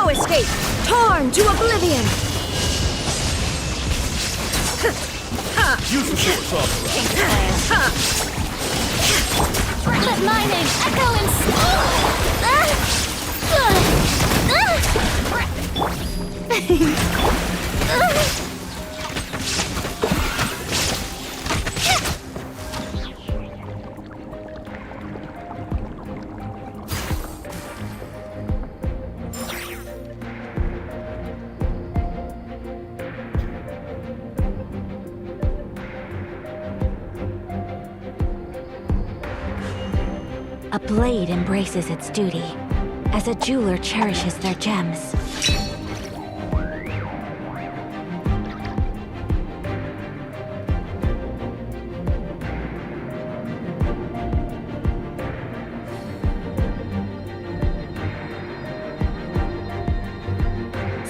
No escape! Torn to oblivion! Use the force off. Let my name echo in A blade embraces its duty, as a jeweler cherishes their gems.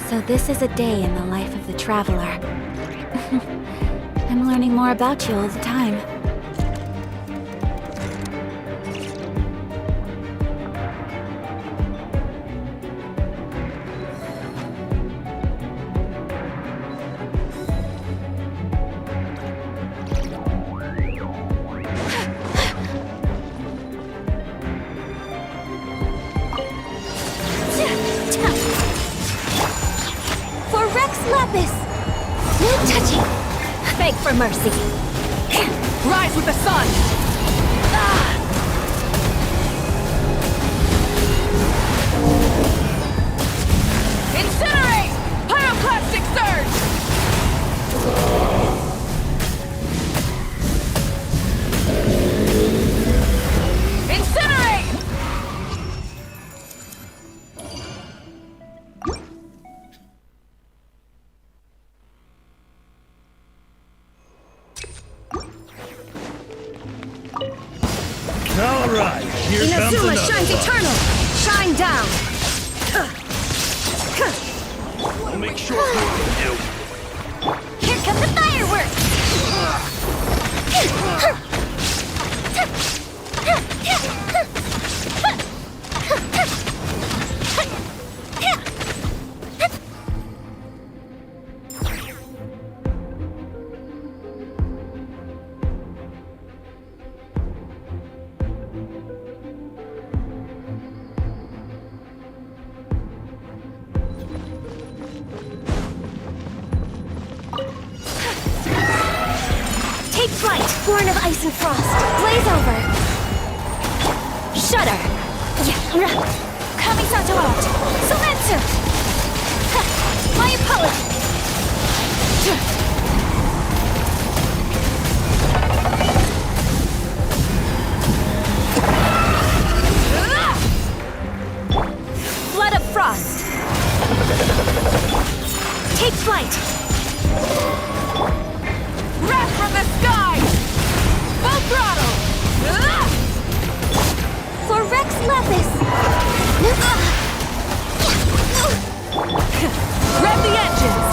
So this is a day in the life of the traveler. I'm learning more about you all the time. No touching! Beg for mercy! Rise with the sun! Incinerate! Pyroclastic surge! Incinerate! All right, here comes Inazuma another shines one. eternal! Shine down! I'll make sure of you. Here come the fireworks! Take flight! Born of ice and frost! Blaze over! Shudder! Kamisato out! Sumetsu! My apology! Flood of frost! Take flight! Wrath from the sky! Full throttle! For Rex Lapis! Rev the engines!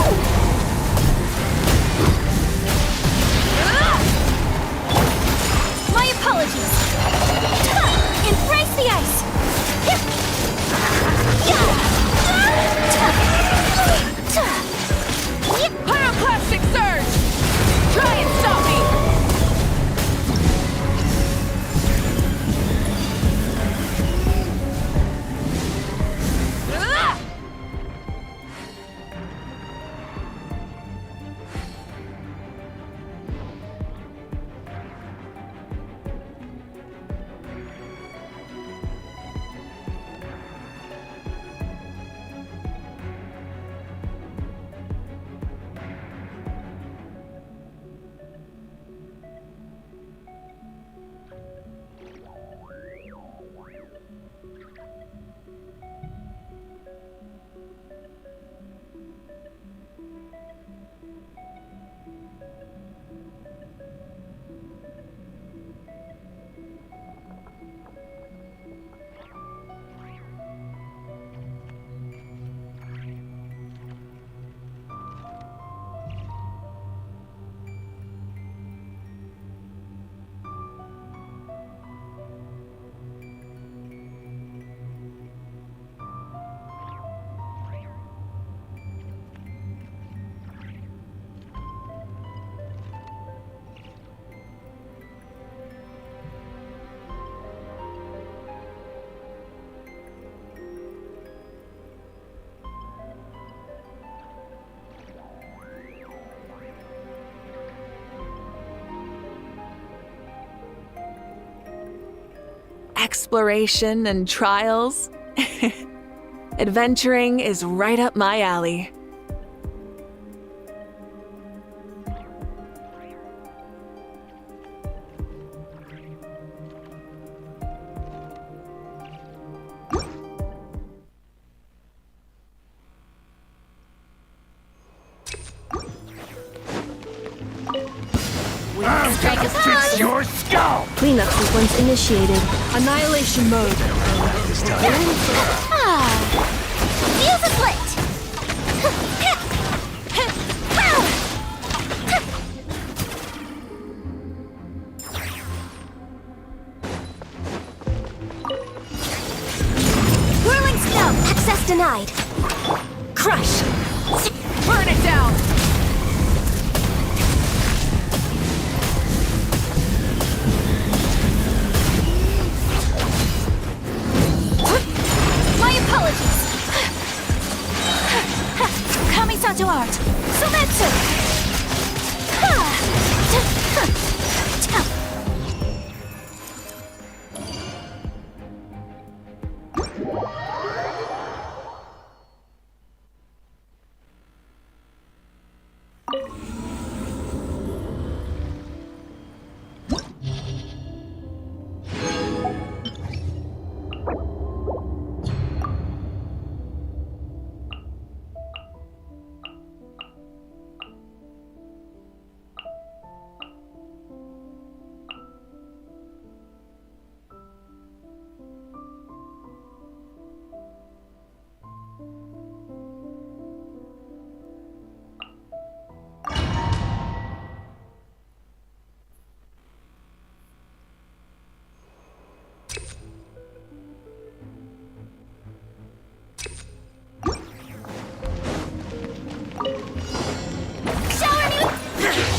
exploration and trials. Adventuring is right up my alley. Fix your skull! Cleanup sequence initiated. Annihilation mode. This time. Fuse is lit! Whirling snow. Access denied. Crush. Burn it down! My apologies! Kamisato art! Sumetsu!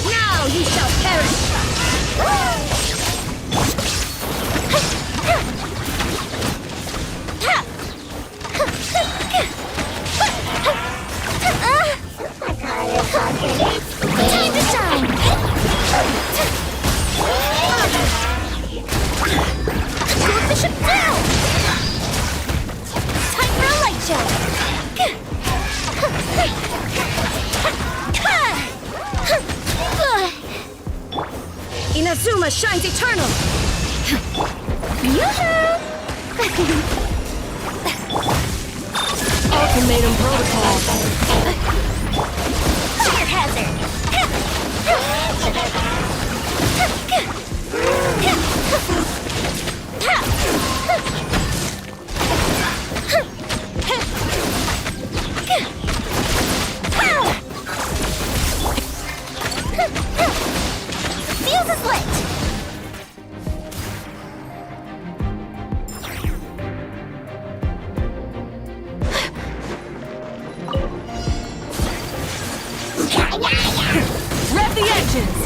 Now you shall perish. Time to shine! Gold Bishop down! Time for a light show! Inazuma shines eternal. Ultimatum protocol. Fire hazard! Fuse is lit! Rev the engines!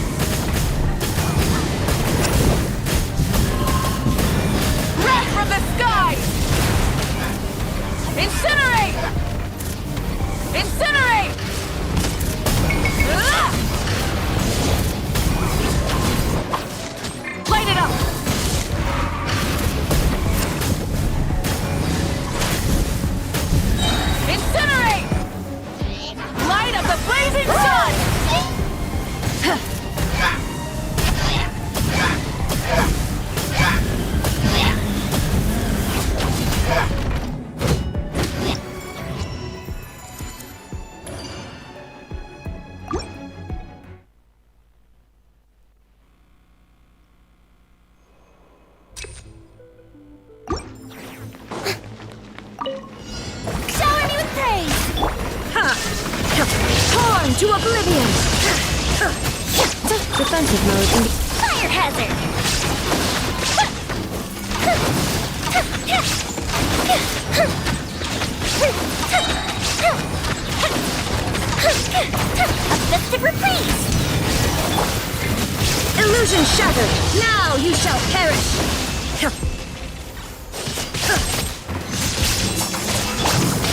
Breath from the sky! Incinerate! Incinerate! Ah! Light it up! Incinerate! Light of the blazing sun! Shower me with praise! Torn to oblivion. Defensive mode. Fire hazard! A festive reprise! Illusion shattered. Now you shall perish.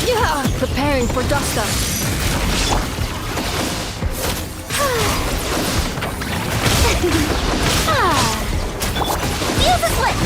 Yeah, preparing for dust up. Fuse is lit!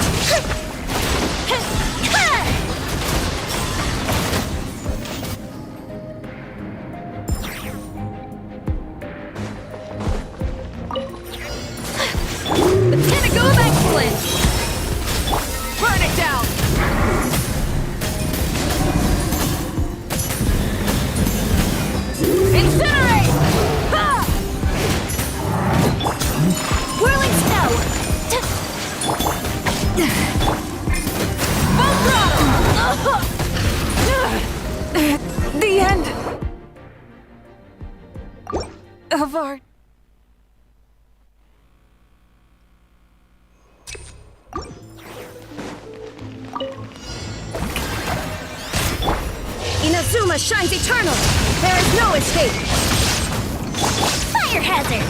Dharma shines eternal! There is no escape! Fire hazard!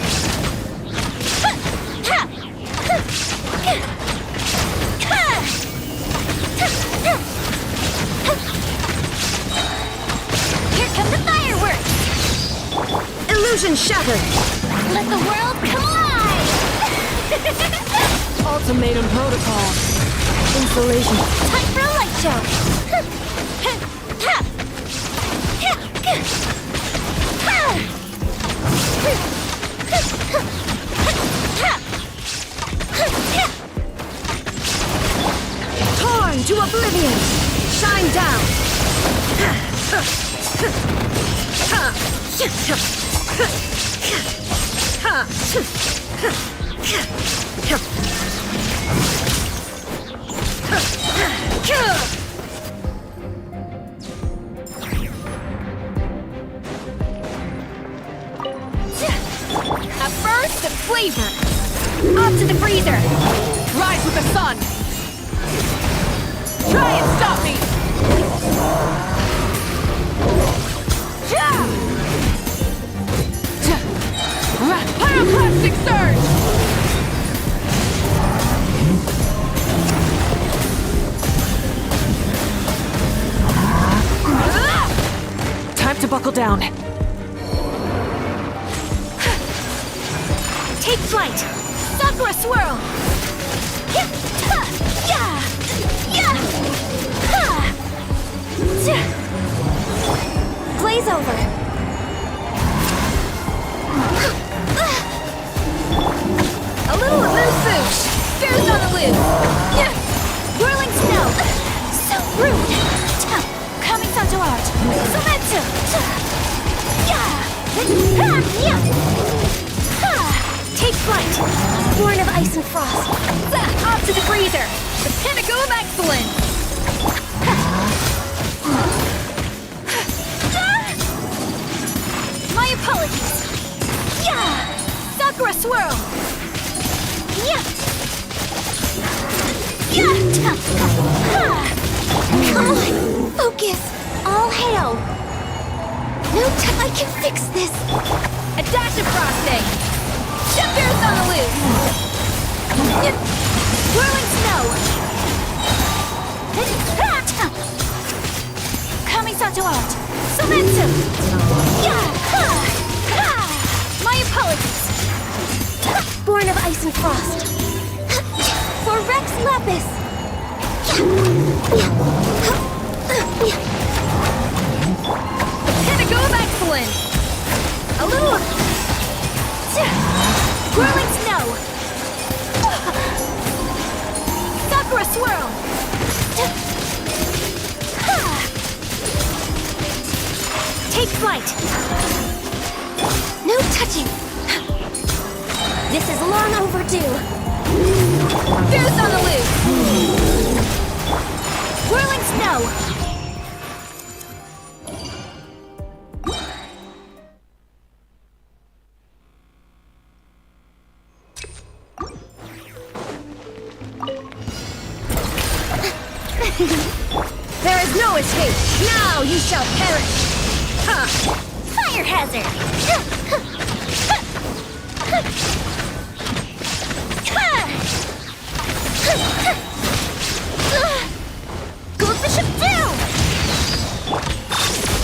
Here come the fireworks! Illusion shattered! Let the world come alive! Ultimatum protocol. Installation. Time for a light show! Torn to oblivion! Shine down! A burst of flavor. Up to the freezer! Rise with the sun. Try and stop me. Pyroclastic surge. Time to buckle down. Take flight! Sakura swirl! Blaze over! A little elusive. Spears on the loose. Whirling snow! So rude! Coming Santo Art! Sometsu! Take flight! Born of ice and frost! Up to the freezer! The pinnacle of excellence. My apologies! Sakura swirl! Focus! All hail! No time! I can fix this! A dash of frosting. Spears on the loose. Whirling snow! Coming Santo Art! Sometsu! My apologies! Born of ice and frost! For Rex Lapis! Pinnacle of excellence. A little... Whirling snow! Sakura swirl! Take flight! No touching! This is long overdue! Spears on the loose. Whirling snow! There is no escape! Now you shall perish! Fire hazard! Gold Bishop down!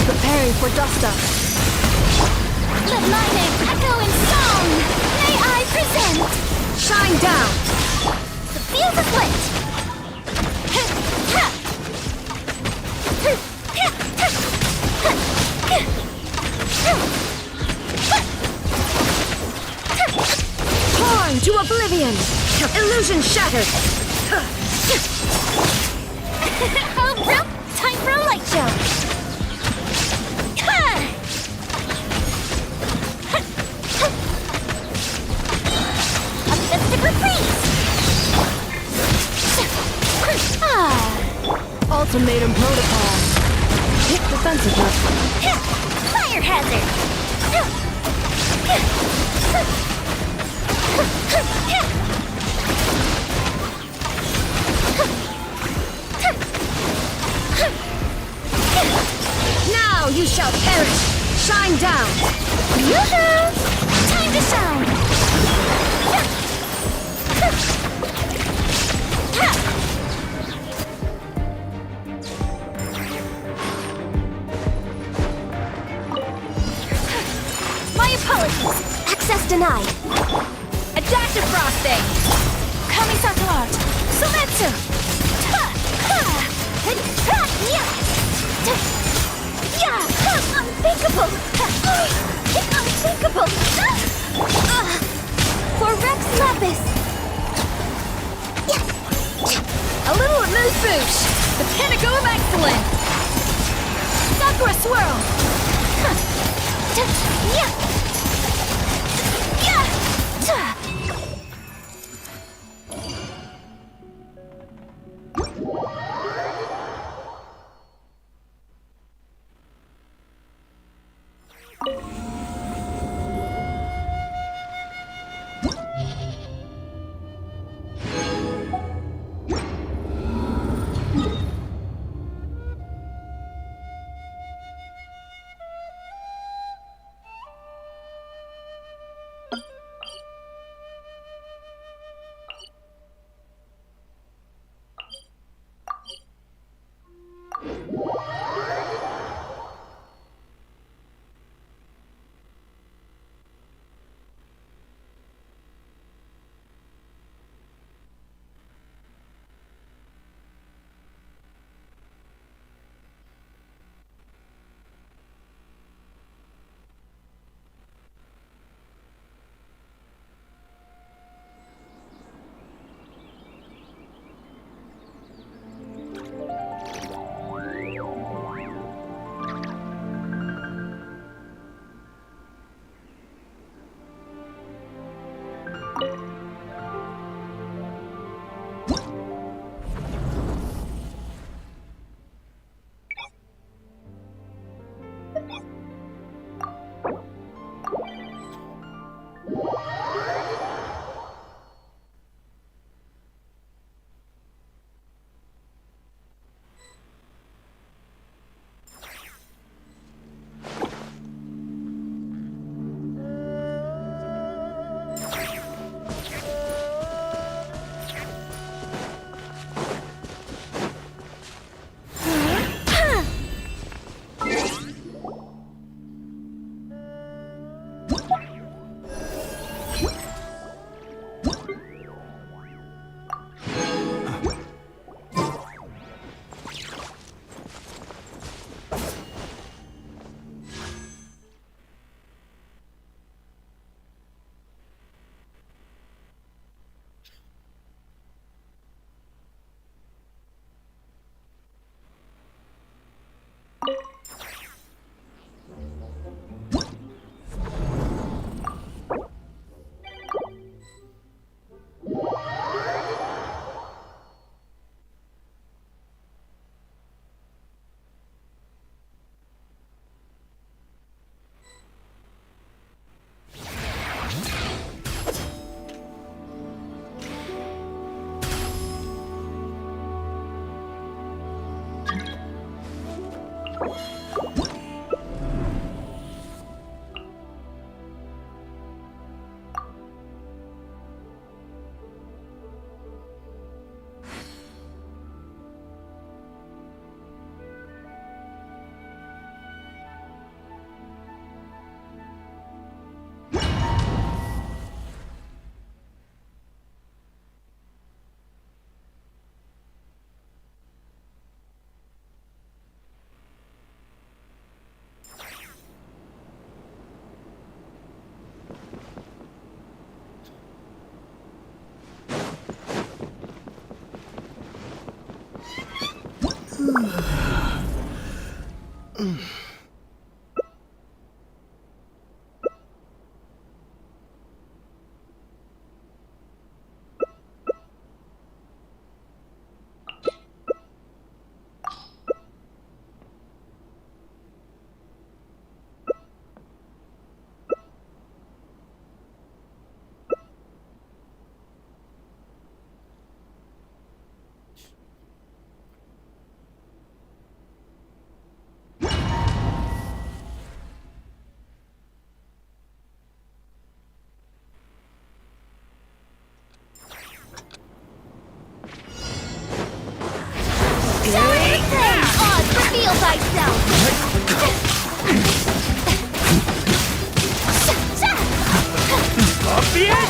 Preparing for Gusta. Let my name echo in song! May I present Shine down! the field of lit! Torn to oblivion! Illusion shattered! Oh, bro! Time for a light show! A festive reprise! Ultimatum protocol. Hit defensiveness. Fire hazard! Now A dash of frosting! Kamisato art. Sumetsu. Ta. Ha. Ta. Ya. Ta. Ya. Unthinkable. Unthinkable. For Rex Lapis. A little amuse-bouche! The pinnacle of excellence! Sakura swirl. Ha. Ta. Ya. Ya. Ta.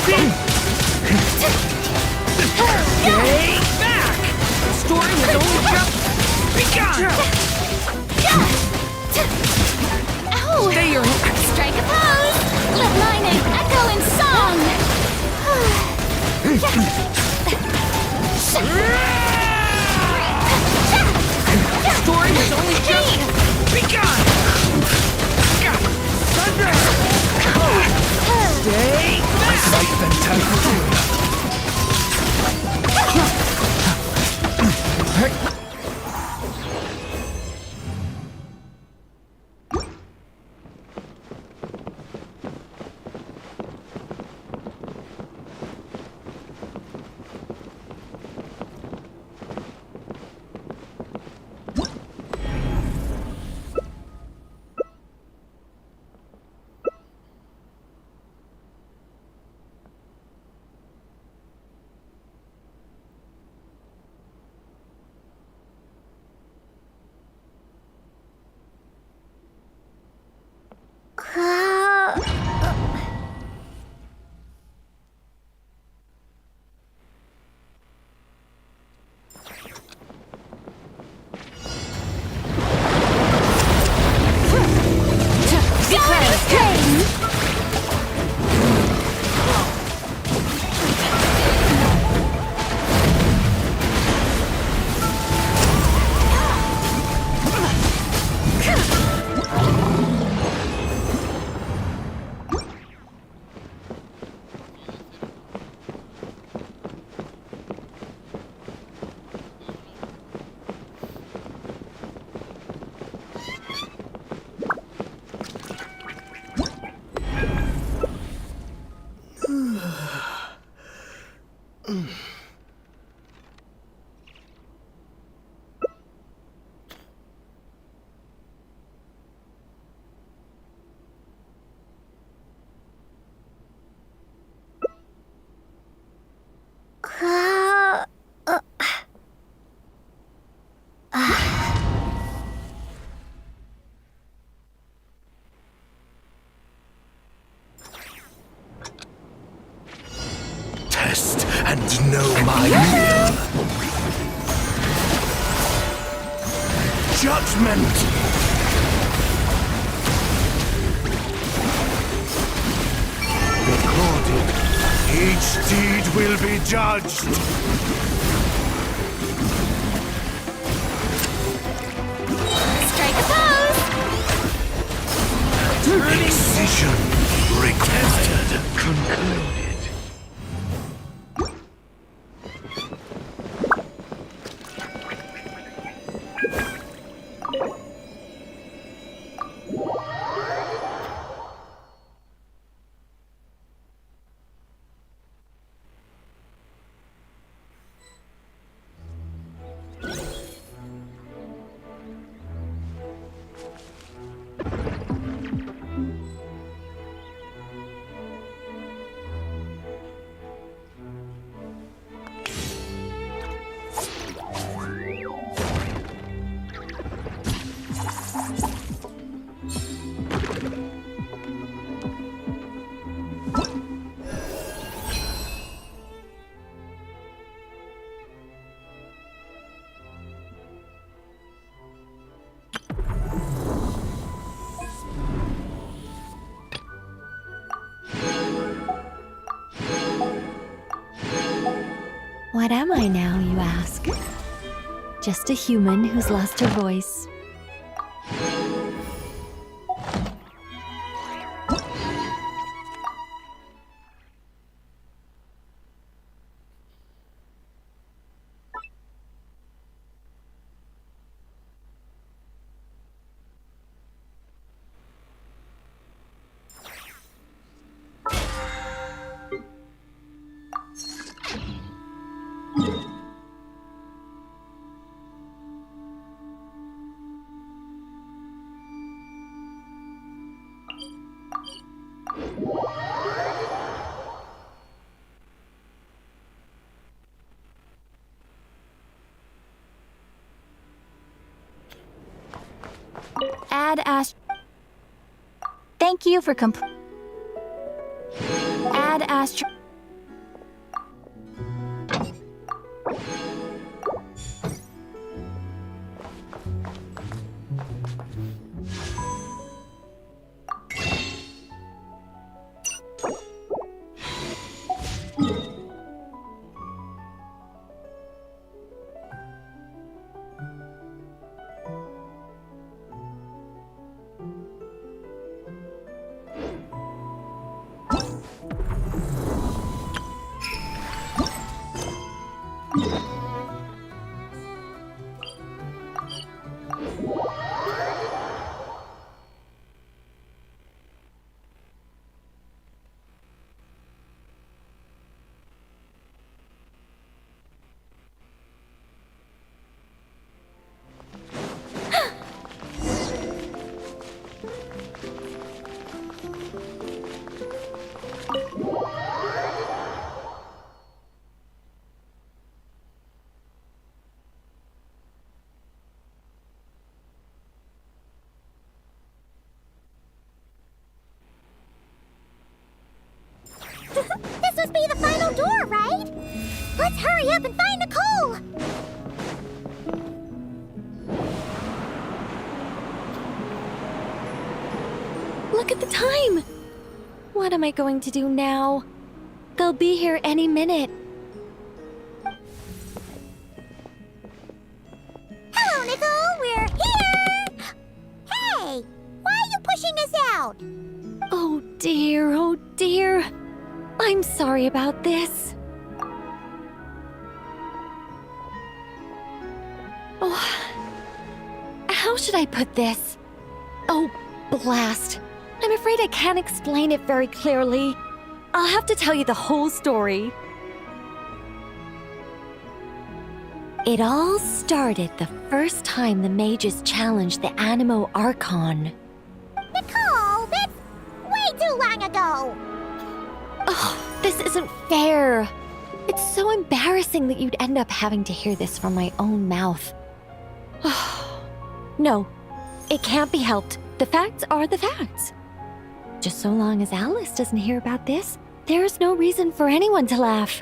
Stay back! The story has only just begun! Ow! Stay your Strike a pose! Let my name echo in song! The story has only just begun! Thunder! Stay back! Like fantastic. Test and know my will. Judgment. Recorded. Each deed will be judged. Strike a pose! Excision required. Concluded. What am I now, you ask? Just a human who's lost her voice. Add Thank you for Add Let's hurry up and find Nicole! Look at the time! What am I going to do now? They'll be here any minute. Hello, Nicole! We're here! Hey! Why are you pushing us out? Oh dear, oh dear. I'm sorry about this. Oh, how should I put this? Oh, blast. I'm afraid I can't explain it very clearly. I'll have to tell you the whole story. It all started the first time the mages challenged the Animo Archon. Nicole, that's way too long ago! Oh, this isn't fair. It's so embarrassing that you'd end up having to hear this from my own mouth. No, it can't be helped. The facts are the facts. Just so long as Alice doesn't hear about this, there's no reason for anyone to laugh.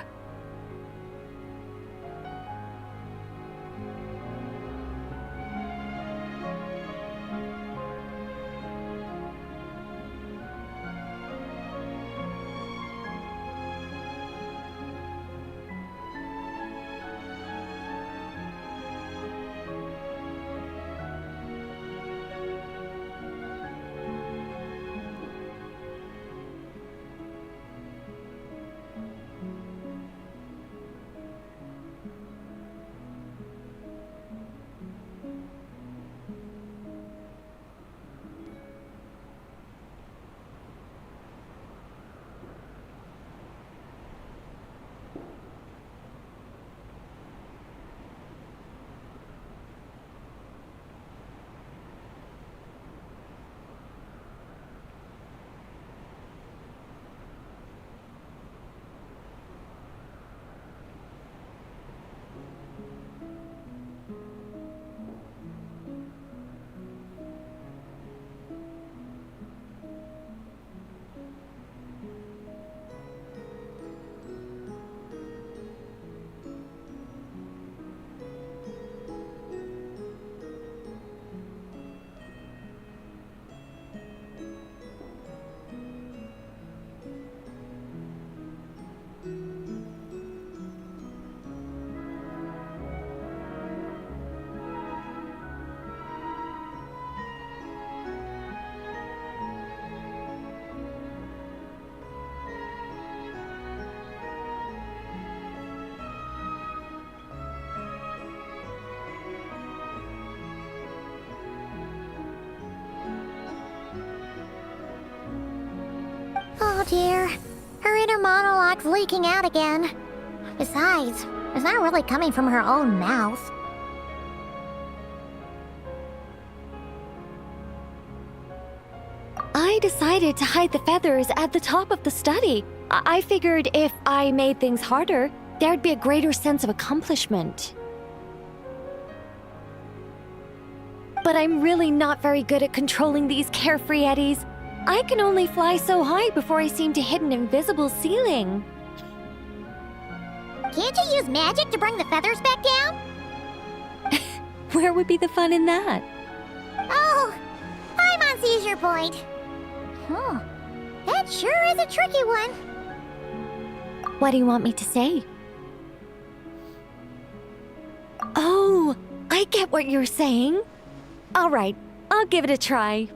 Oh dear. Her inner monologue's leaking out again. Besides, it's not really coming from her own mouth. I decided to hide the feathers at the top of the study. I figured if I made things harder, there'd be a greater sense of accomplishment. But I'm really not very good at controlling these carefree eddies. I can only fly so high before I seem to hit an invisible ceiling. Can't you use magic to bring the feathers back down? Where would be the fun in that? Oh, I'm on seizure point. That sure is a tricky one. What do you want me to say? Oh, I get what you're saying. All right, I'll give it a try.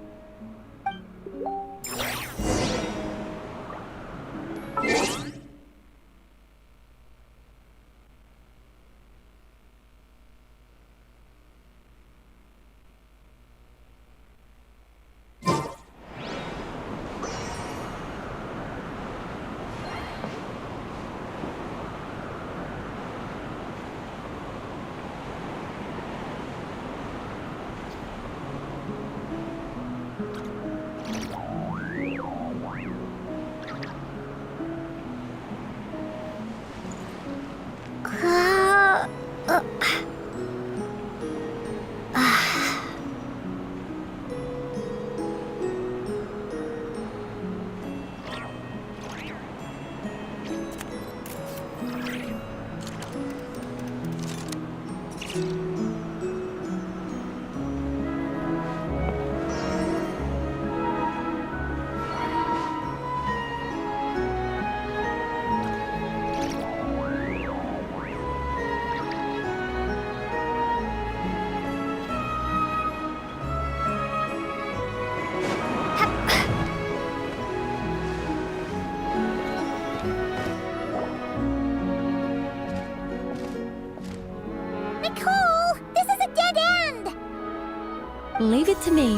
Leave it to me.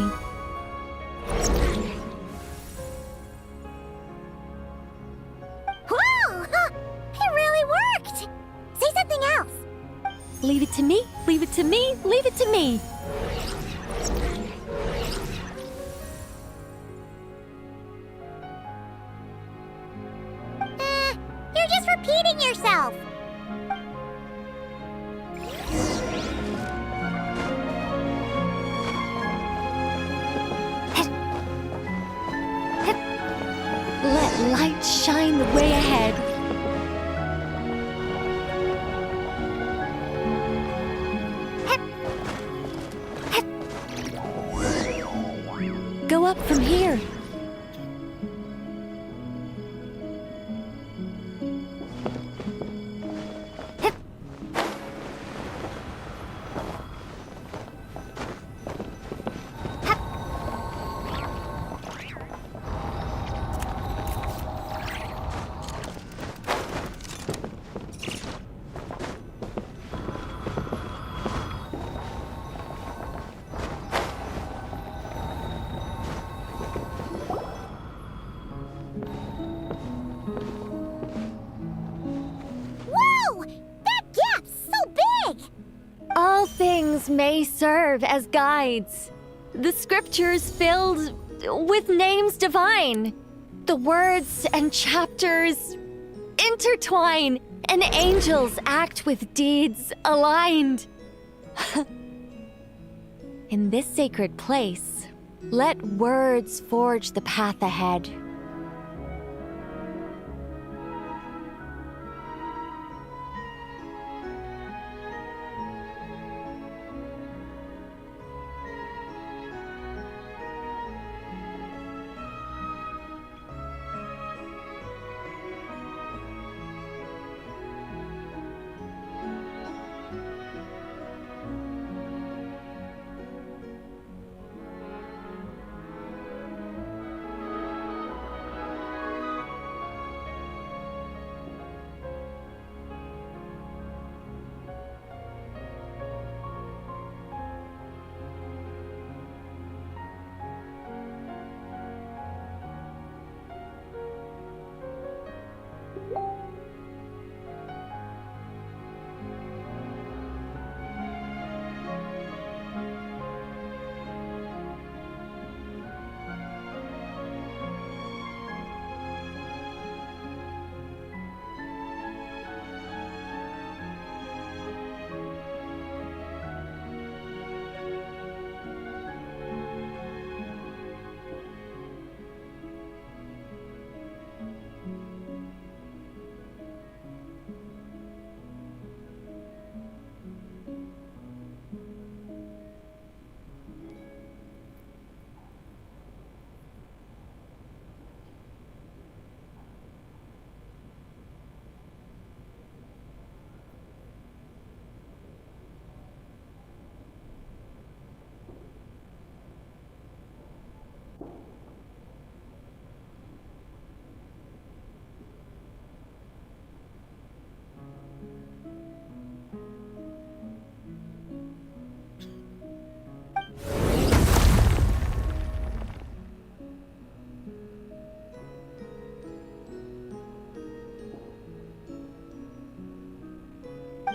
Whoa! It really worked! Say something else. Leave it to me, leave it to me, leave it to me. You're just repeating yourself. Let light shine the way ahead. Go up from here. Whoa! That gap's so big! All things may serve as guides. The scriptures filled with names divine. The words and chapters intertwine, and angels act with deeds aligned. In this sacred place, let words forge the path ahead.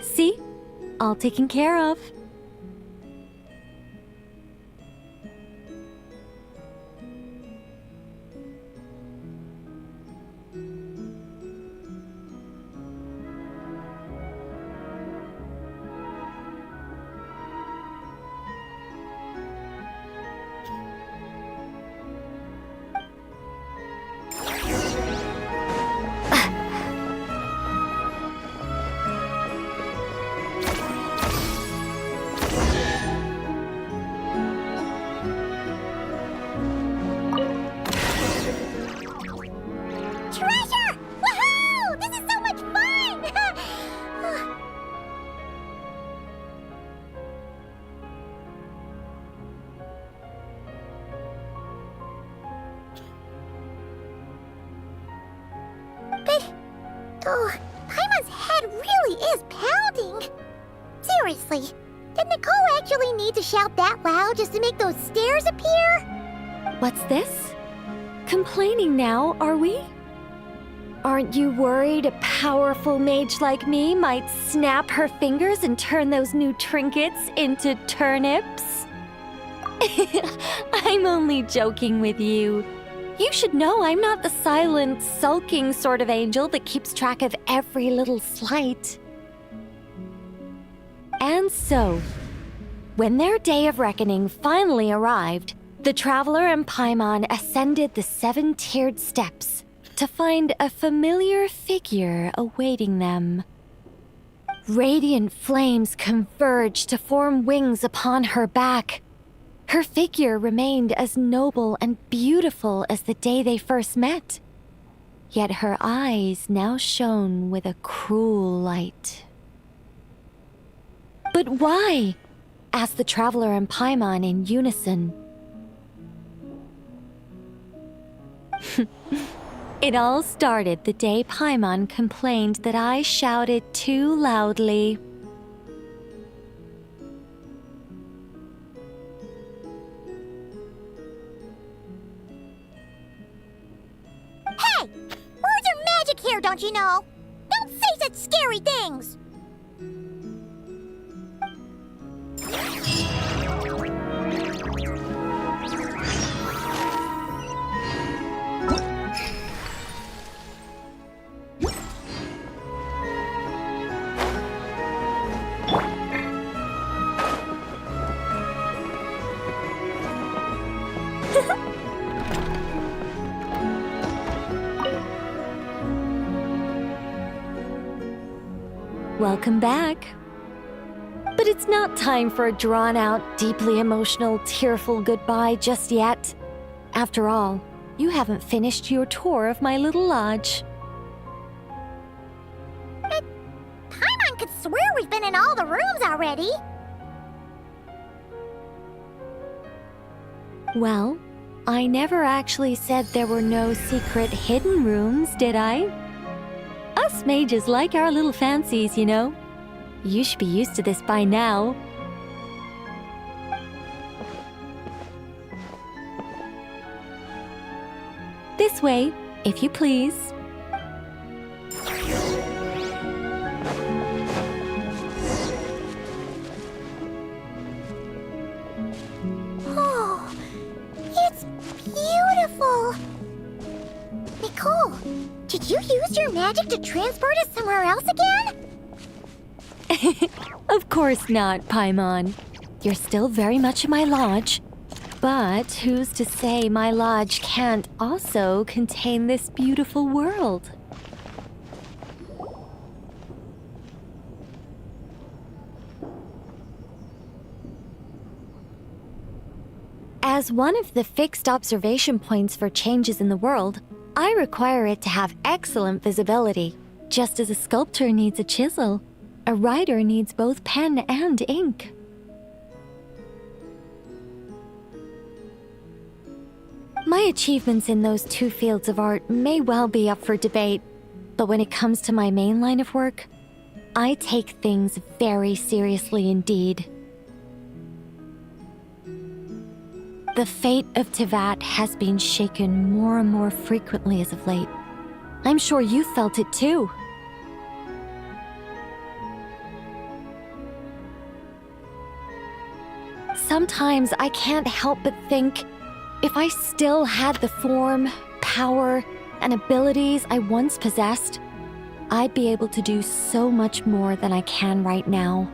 See? All taken care of. Treasure! Woohoo! This is so much fun! But, oh, Paimon's head really is pounding. Seriously, Did Nicole actually need to shout that loud just to make those stairs appear? What's this? Complaining now, are we? Aren't you worried a powerful mage like me might snap her fingers and turn those new trinkets into turnips? I'm only joking with you. You should know I'm not the silent, sulking sort of angel that keeps track of every little slight. And so, when their day of reckoning finally arrived, the traveler and Paimon ascended the 7-tiered steps to find a familiar figure awaiting them. Radiant flames converged to form wings upon her back. Her figure remained as noble and beautiful as the day they first met. Yet her eyes now shone with a cruel light. "But why?" asked the traveler and Paimon in unison. It all started the day Paimon complained that I shouted too loudly. Hey! Words are magic here, don't you know? Don't say such scary things! Welcome back. But it's not time for a drawn-out, deeply emotional, tearful goodbye just yet. After all, you haven't finished your tour of my little lodge. Paimon could swear we've been in all the rooms already. Well, I never actually said there were no secret hidden rooms, did I? Us mages like our little fancies, you know. You should be used to this by now. This way, if you please. Oh, it's beautiful. Nicole, did you use your magic to transport us somewhere else again? Of course not, Paimon. You're still very much in my lodge. But who's to say my lodge can't also contain this beautiful world? As one of the fixed observation points for changes in the world, I require it to have excellent visibility. Just as a sculptor needs a chisel, a writer needs both pen and ink. My achievements in those two fields of art may well be up for debate, but when it comes to my main line of work, I take things very seriously indeed. The fate of Tivat has been shaken more and more frequently as of late. I'm sure you felt it too. Sometimes I can't help but think, if I still had the form, power, and abilities I once possessed, I'd be able to do so much more than I can right now.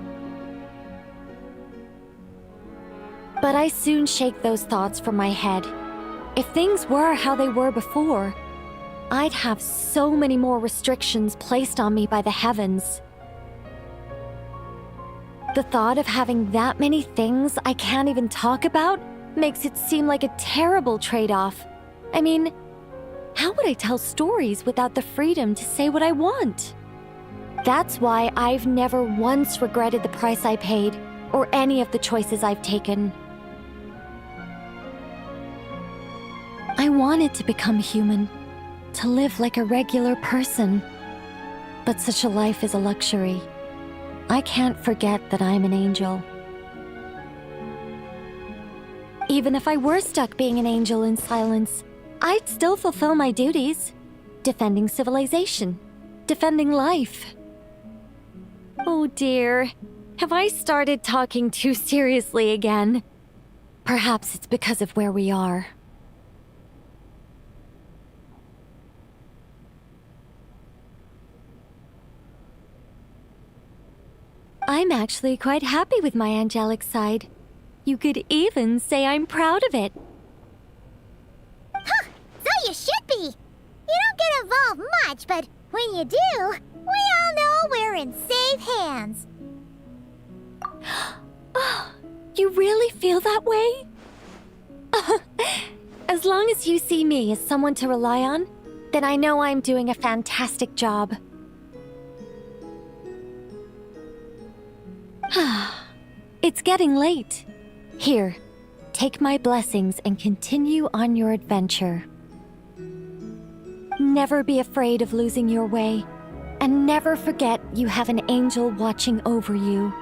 But I soon shake those thoughts from my head. If things were how they were before, I'd have so many more restrictions placed on me by the heavens. The thought of having that many things I can't even talk about makes it seem like a terrible trade-off. I mean, how would I tell stories without the freedom to say what I want? That's why I've never once regretted the price I paid or any of the choices I've taken. I wanted to become human, to live like a regular person. But such a life is a luxury. I can't forget that I'm an angel, Even if I were stuck being an angel in silence, I'd still fulfill my duties. Defending civilization. Defending life. Oh dear. Have I started talking too seriously again? Perhaps it's because of where we are. I'm actually quite happy with my angelic side. You could even say I'm proud of it. Huh, so you should be. You don't get involved much, but when you do, we all know we're in safe hands. You really feel that way? As long as you see me as someone to rely on, then I know I'm doing a fantastic job. It's getting late. Here, take my blessings and continue on your adventure. Never be afraid of losing your way, and never forget you have an angel watching over you.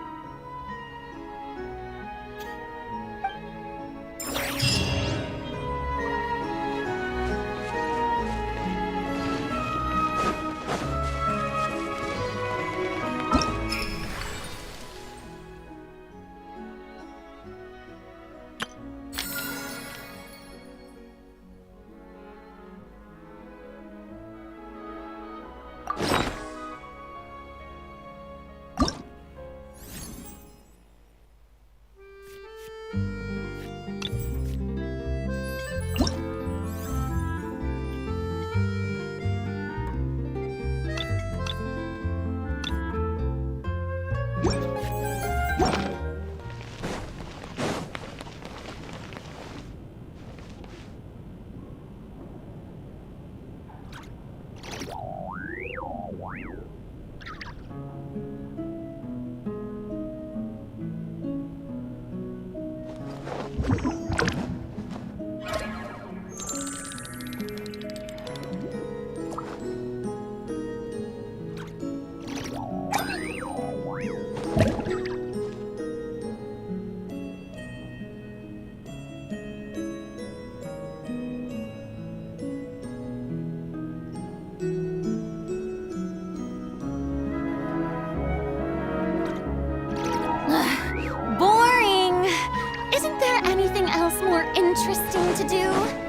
Boring! Isn't there anything else more interesting to do?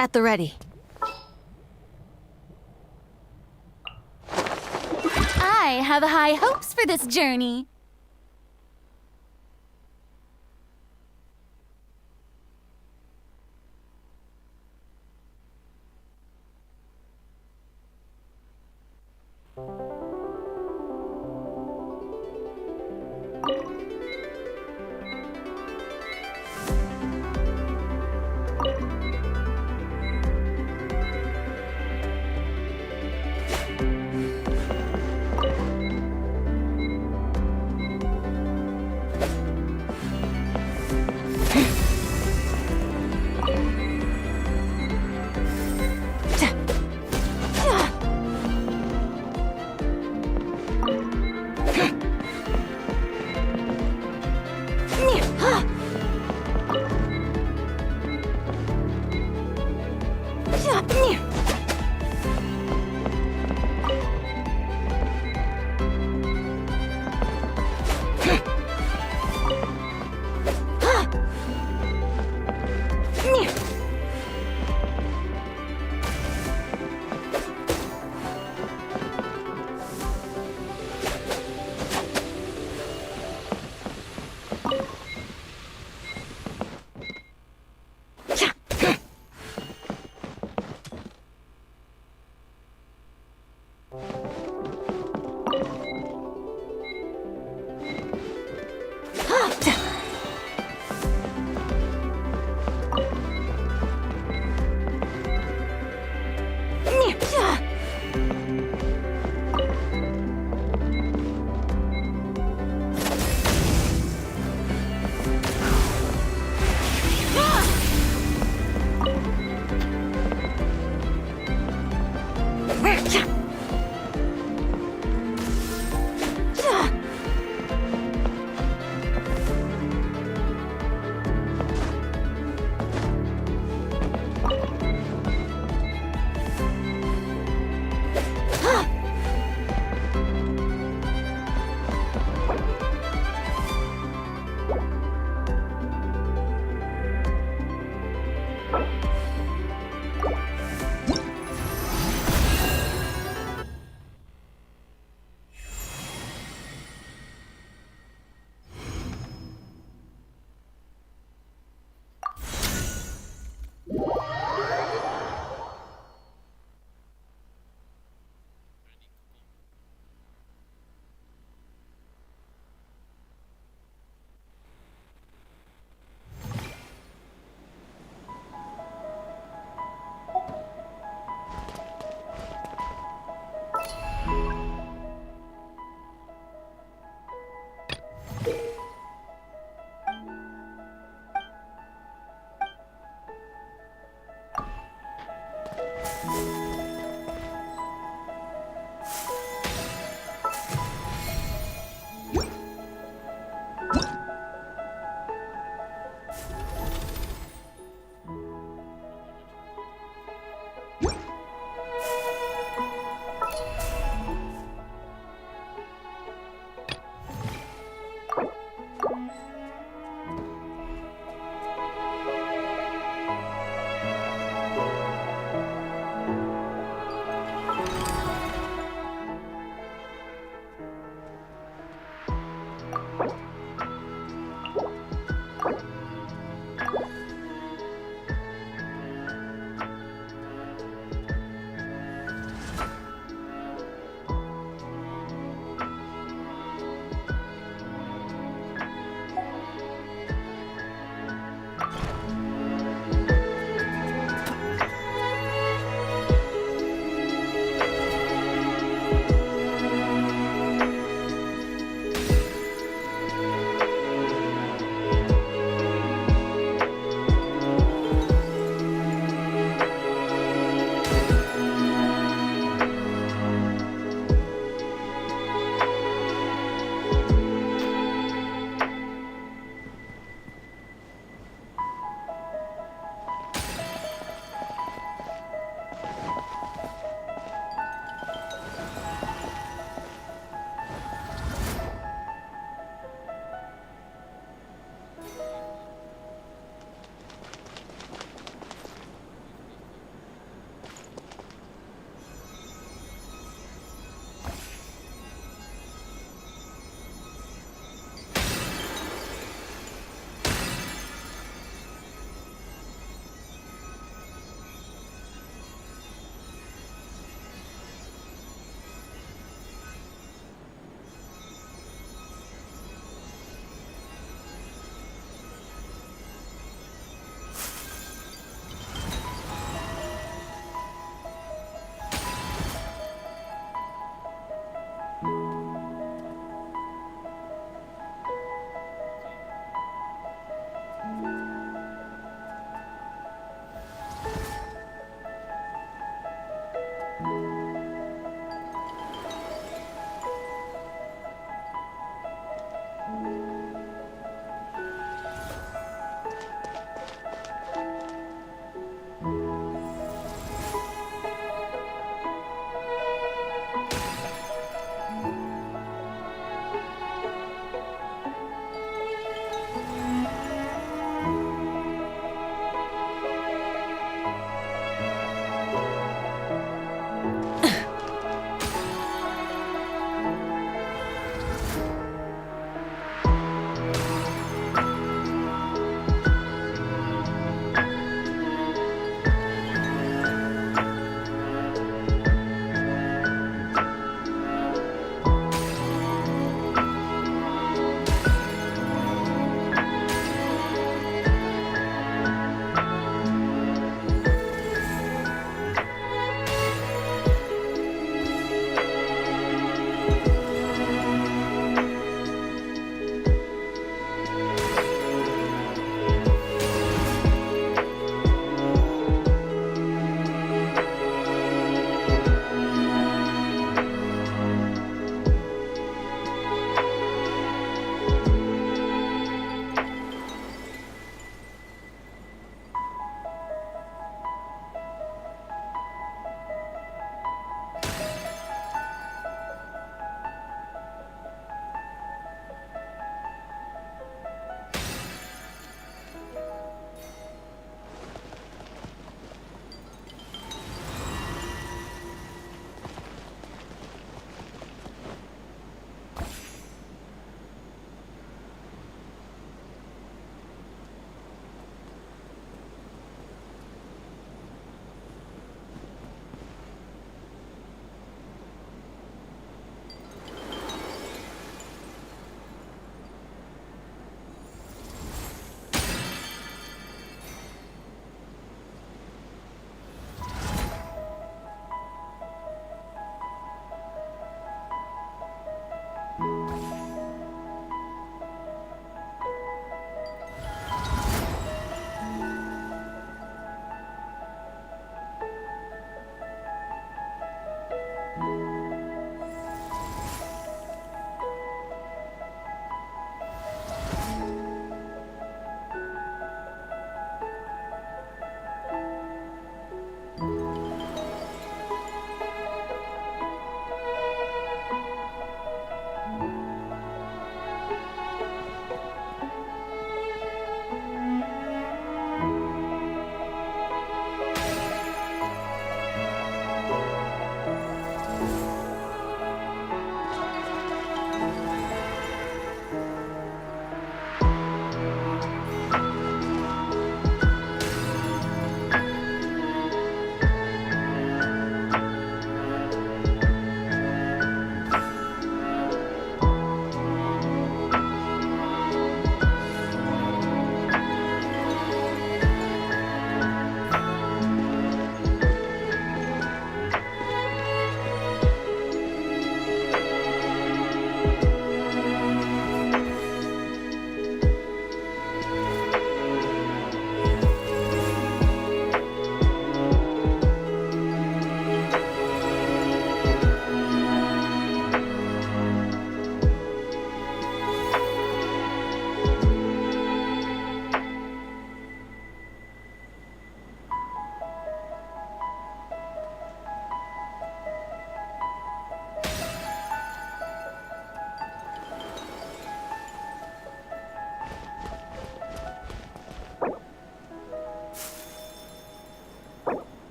At the ready. I have high hopes for this journey.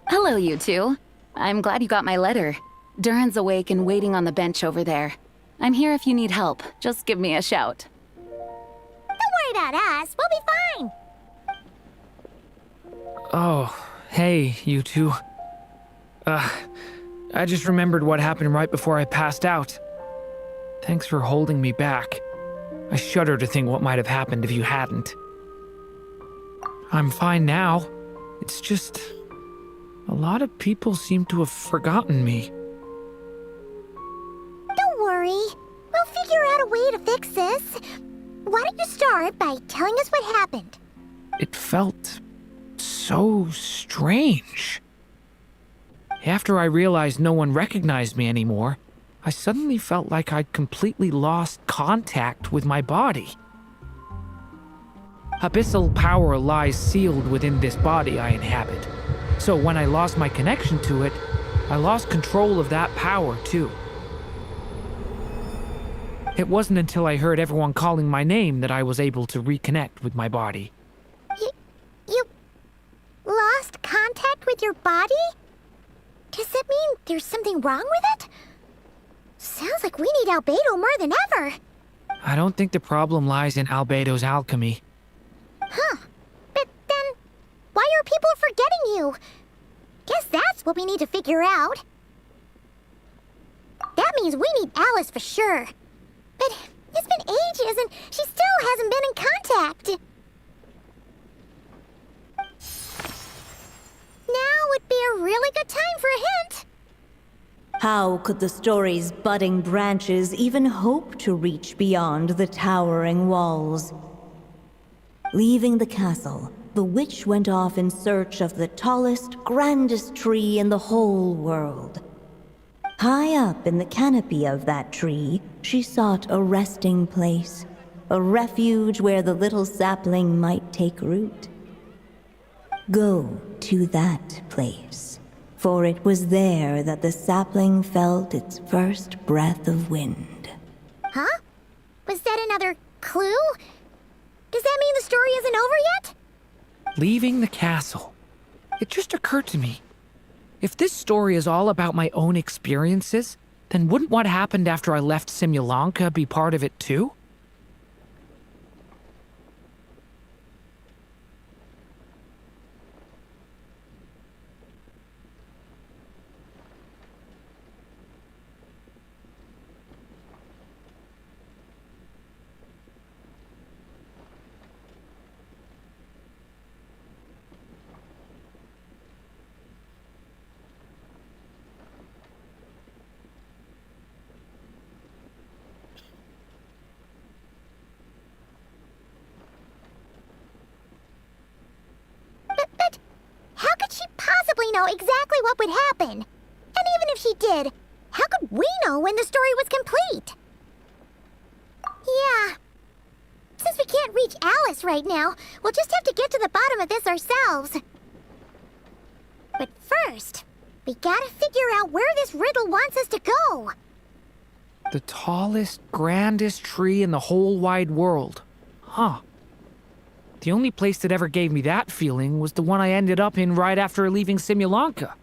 Hello, you two. I'm glad you got my letter. Duran's awake and waiting on the bench over there. I'm here if you need help. Just give me a shout. Don't worry about us. We'll be fine. Oh, hey, you two. I just remembered what happened right before I passed out. Thanks for holding me back. I shudder to think what might have happened if you hadn't. I'm fine now. It's just... a lot of people seem to have forgotten me. Don't worry. We'll figure out a way to fix this. Why don't you start by telling us what happened? It felt so strange. After I realized no one recognized me anymore, I suddenly felt like I'd completely lost contact with my body. Abyssal power lies sealed within this body I inhabit. So when I lost my connection to it, I lost control of that power too. It wasn't until I heard everyone calling my name that I was able to reconnect with my body. You lost contact with your body? Does that mean there's something wrong with it? Sounds like we need Albedo more than ever. I don't think the problem lies in Albedo's alchemy. Huh. But then, why are people forgetting you? Guess that's what we need to figure out. That means we need Alice for sure. But it's been ages and she still hasn't been in contact. Now would be a really good time for a hint. How could the story's budding branches even hope to reach beyond the towering walls? Leaving the castle, the witch went off in search of the tallest, grandest tree in the whole world. High up in the canopy of that tree, she sought a resting place, a refuge where the little sapling might take root. Go to that place, for it was there that the sapling felt its first breath of wind. Huh? Was that another clue? Does that mean the story isn't over yet? Leaving the castle. It just occurred to me. If this story is all about my own experiences, then wouldn't what happened after I left Simulanka be part of it too? But how could she possibly know exactly what would happen? And even if she did, how could we know when the story was complete? Yeah. Since we can't reach Alice right now, we'll just have to get to the bottom of this ourselves. But first, we gotta figure out where this riddle wants us to go. The tallest, grandest tree in the whole wide world. Huh. The only place that ever gave me that feeling was the one I ended up in right after leaving Simulanka.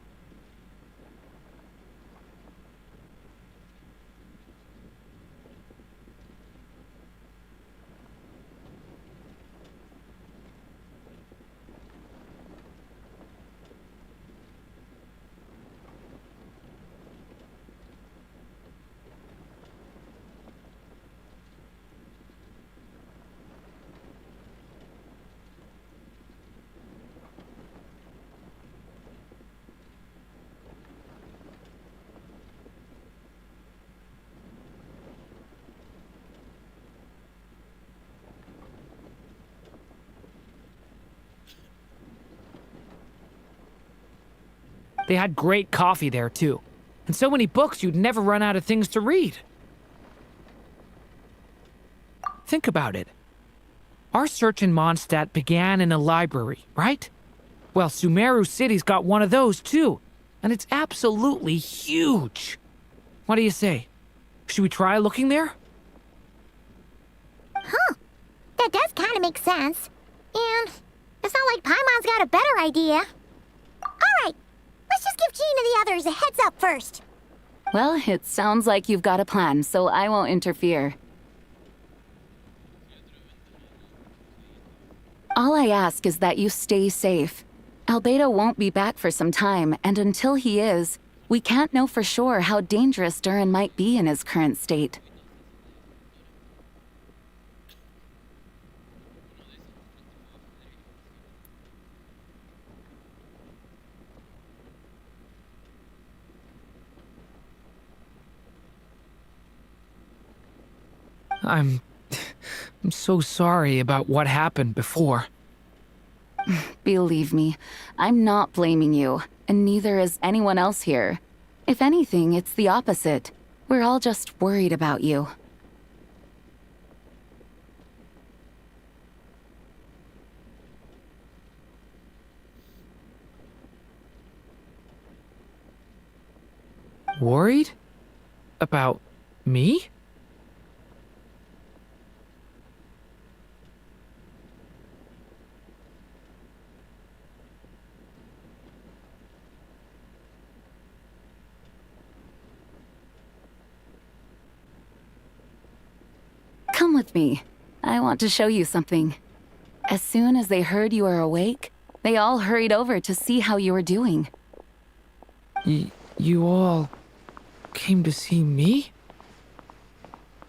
They had great coffee there, too. And so many books you'd never run out of things to read. Think about it. Our search in Mondstadt began in a library, right? Well, Sumeru City's got one of those, too. And it's absolutely huge. What do you say? Should we try looking there? Huh. That does kind of make sense. And it's not like Paimon's got a better idea. Alright, let's just give Jean and the others a heads up first. Well, it sounds like you've got a plan, so I won't interfere. All I ask is that you stay safe. Albedo won't be back for some time, and until he is, we can't know for sure how dangerous Duran might be in his current state. I'm so sorry about what happened before. Believe me, I'm not blaming you, and neither is anyone else here. If anything, it's the opposite. We're all just worried about you. Worried? About me? Come with me. I want to show you something. As soon as they heard you were awake, they all hurried over to see how you were doing. You all came to see me?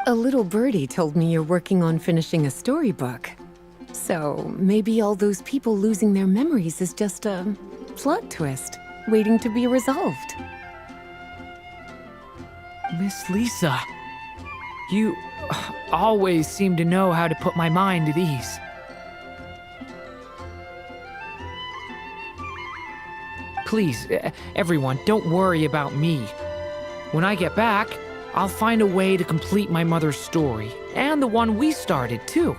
A little birdie told me you're working on finishing a storybook. So maybe all those people losing their memories is just a plot twist waiting to be resolved. Miss Lisa, you always seem to know how to put my mind at ease. Please, everyone, don't worry about me. When I get back, I'll find a way to complete my mother's story, and the one we started, too.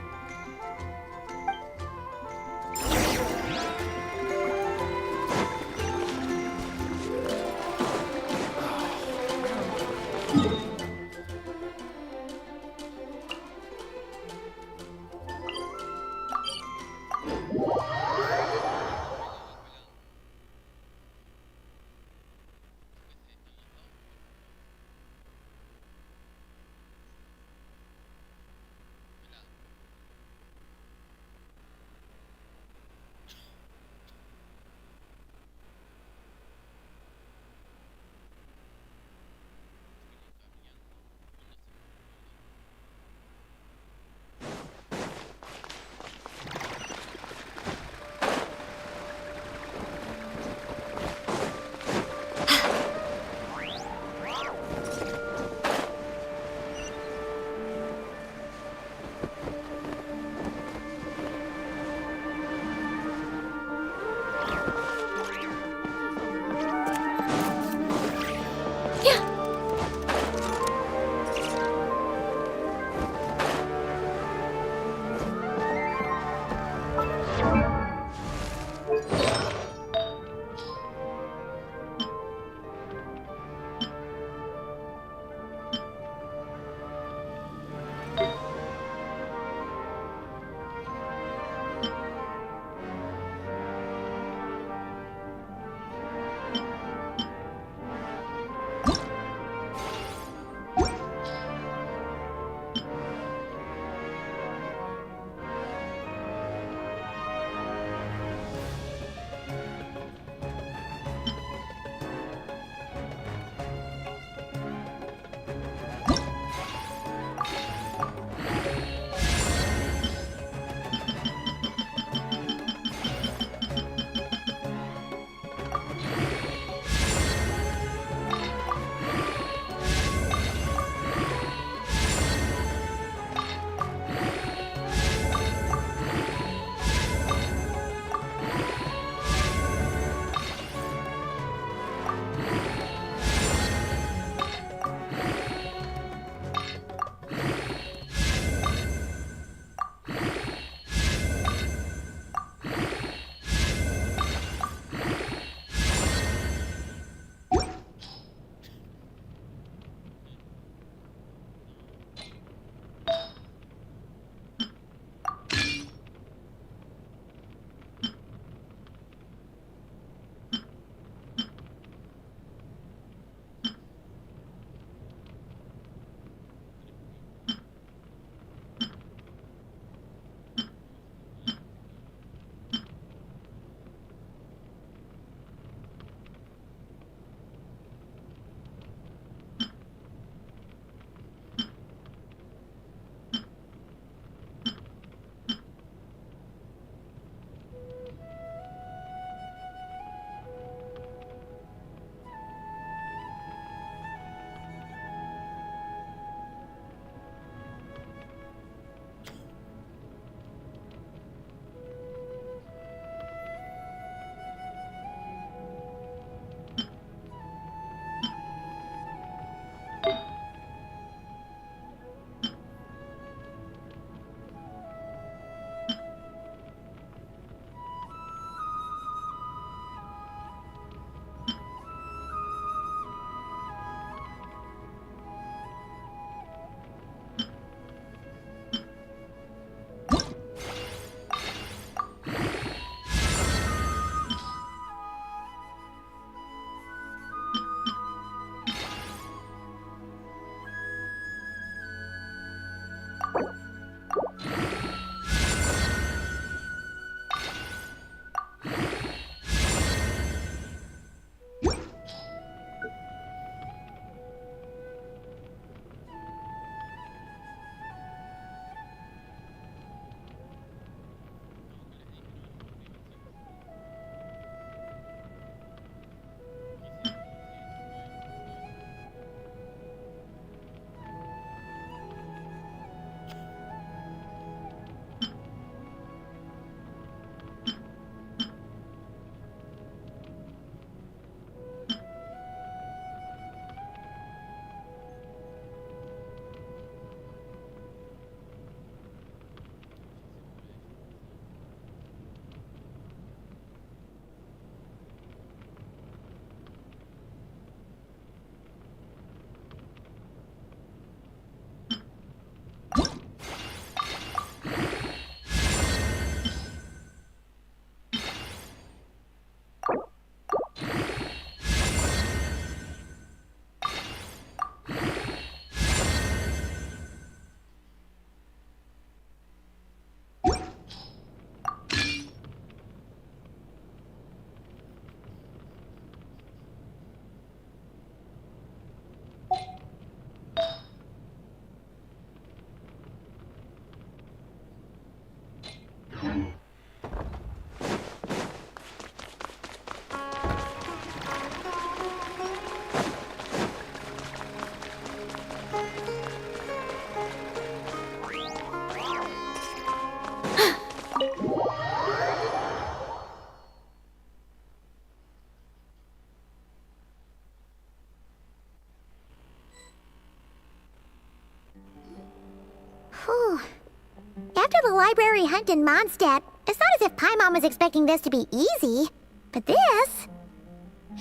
After the library hunt in Mondstadt, it's not as if Paimon was expecting this to be easy. But this...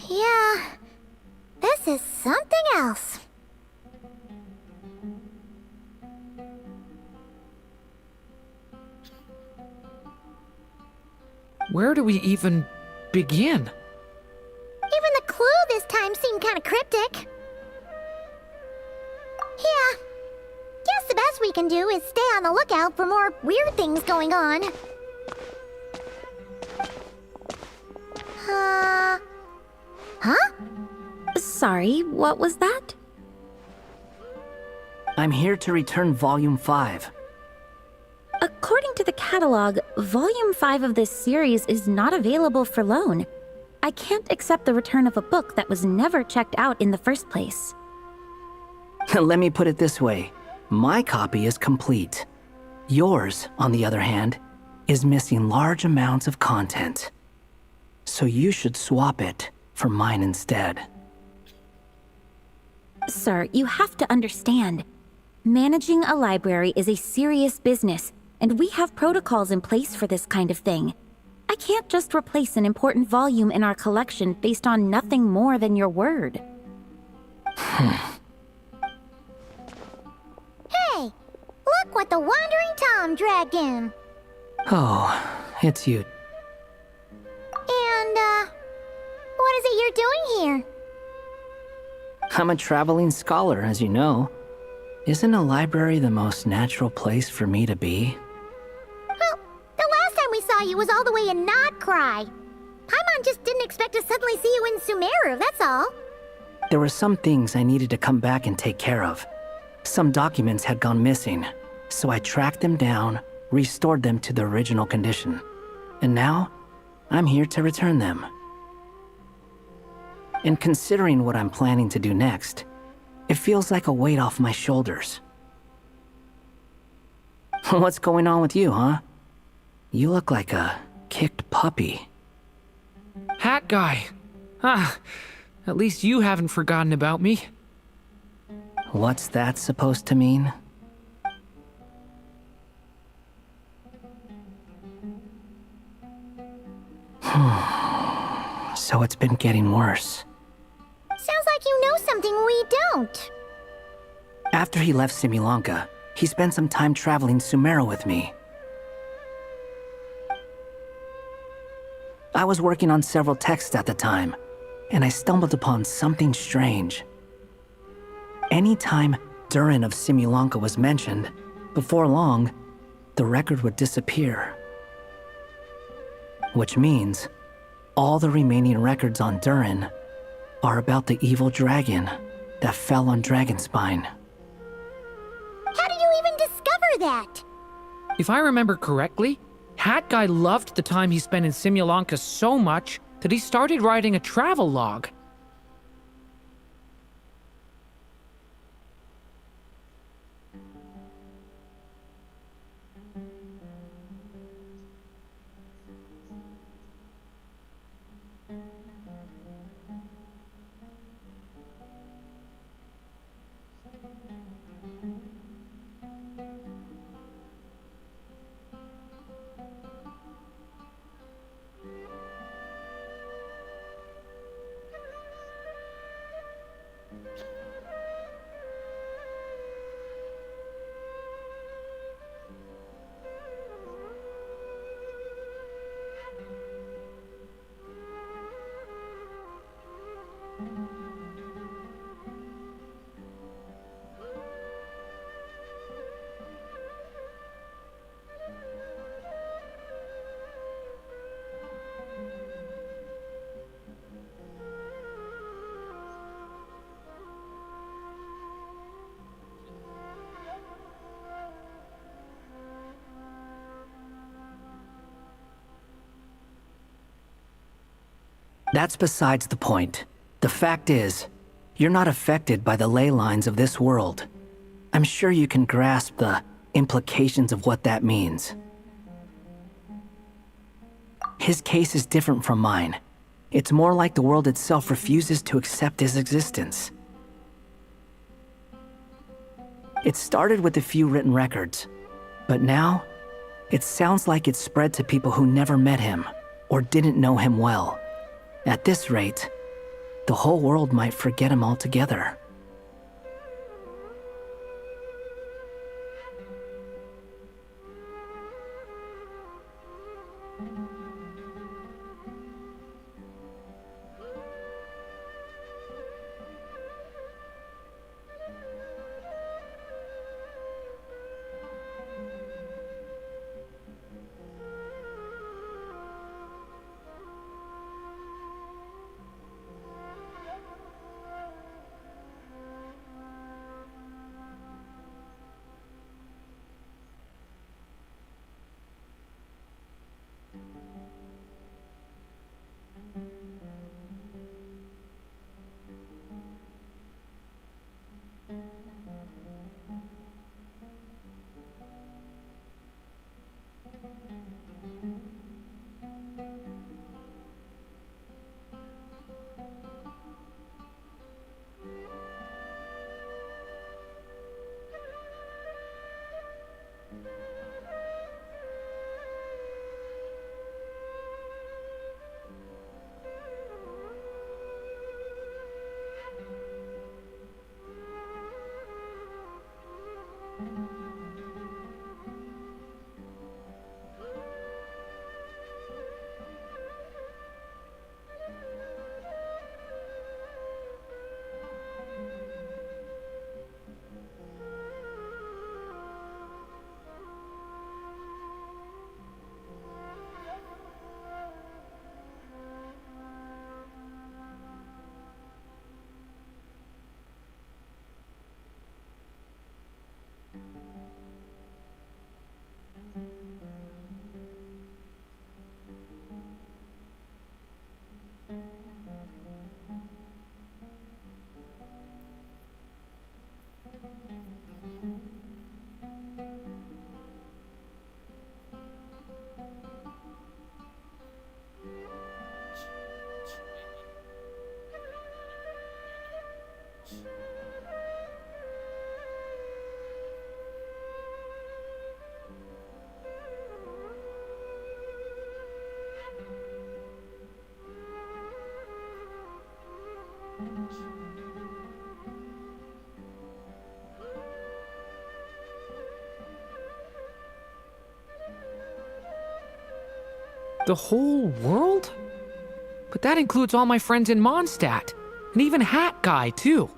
yeah... this is something else. Where do we even begin? Even the clue this time seemed kind of cryptic. Yeah. Guess the best we can do is stay on the lookout for more weird things going on. Huh? Sorry, what was that? I'm here to return Volume 5. According to the catalog, Volume 5 of this series is not available for loan. I can't accept the return of a book that was never checked out in the first place. Let me put it this way. My copy is complete. Yours, on the other hand, is missing large amounts of content. So you should swap it for mine instead. Sir, you have to understand. Managing a library is a serious business, and we have protocols in place for this kind of thing. I can't just replace an important volume in our collection based on nothing more than your word. Hey! Look what the Wandering Tom dragged in. Oh, it's you. And, what is it you're doing here? I'm a traveling scholar, as you know. Isn't a library the most natural place for me to be? Well, the last time we saw you was all the way in Notcry. Paimon just didn't expect to suddenly see you in Sumeru, that's all. There were some things I needed to come back and take care of. Some documents had gone missing, so I tracked them down, restored them to the original condition. And now, I'm here to return them. And considering what I'm planning to do next, it feels like a weight off my shoulders. What's going on with you, huh? You look like a kicked puppy. Hat guy. Ah, at least you haven't forgotten about me. What's that supposed to mean? So it's been getting worse. Sounds like you know something we don't. After he left Simulanka, he spent some time traveling Sumeru with me. I was working on several texts at the time, and I stumbled upon something strange. Anytime Durin of Simulanka was mentioned, before long, the record would disappear. Which means, all the remaining records on Durin are about the evil dragon that fell on Dragonspine. How did you even discover that? If I remember correctly, Hat Guy loved the time he spent in Simulanka so much that he started writing a travel log. That's besides the point. The fact is, you're not affected by the ley lines of this world. I'm sure you can grasp the implications of what that means. His case is different from mine. It's more like the world itself refuses to accept his existence. It started with a few written records, but now, It sounds like it spread to people who never met him or didn't know him well. At this rate, the whole world might forget him altogether. The whole world? But that includes all my friends in Mondstadt, and even Hat Guy, too.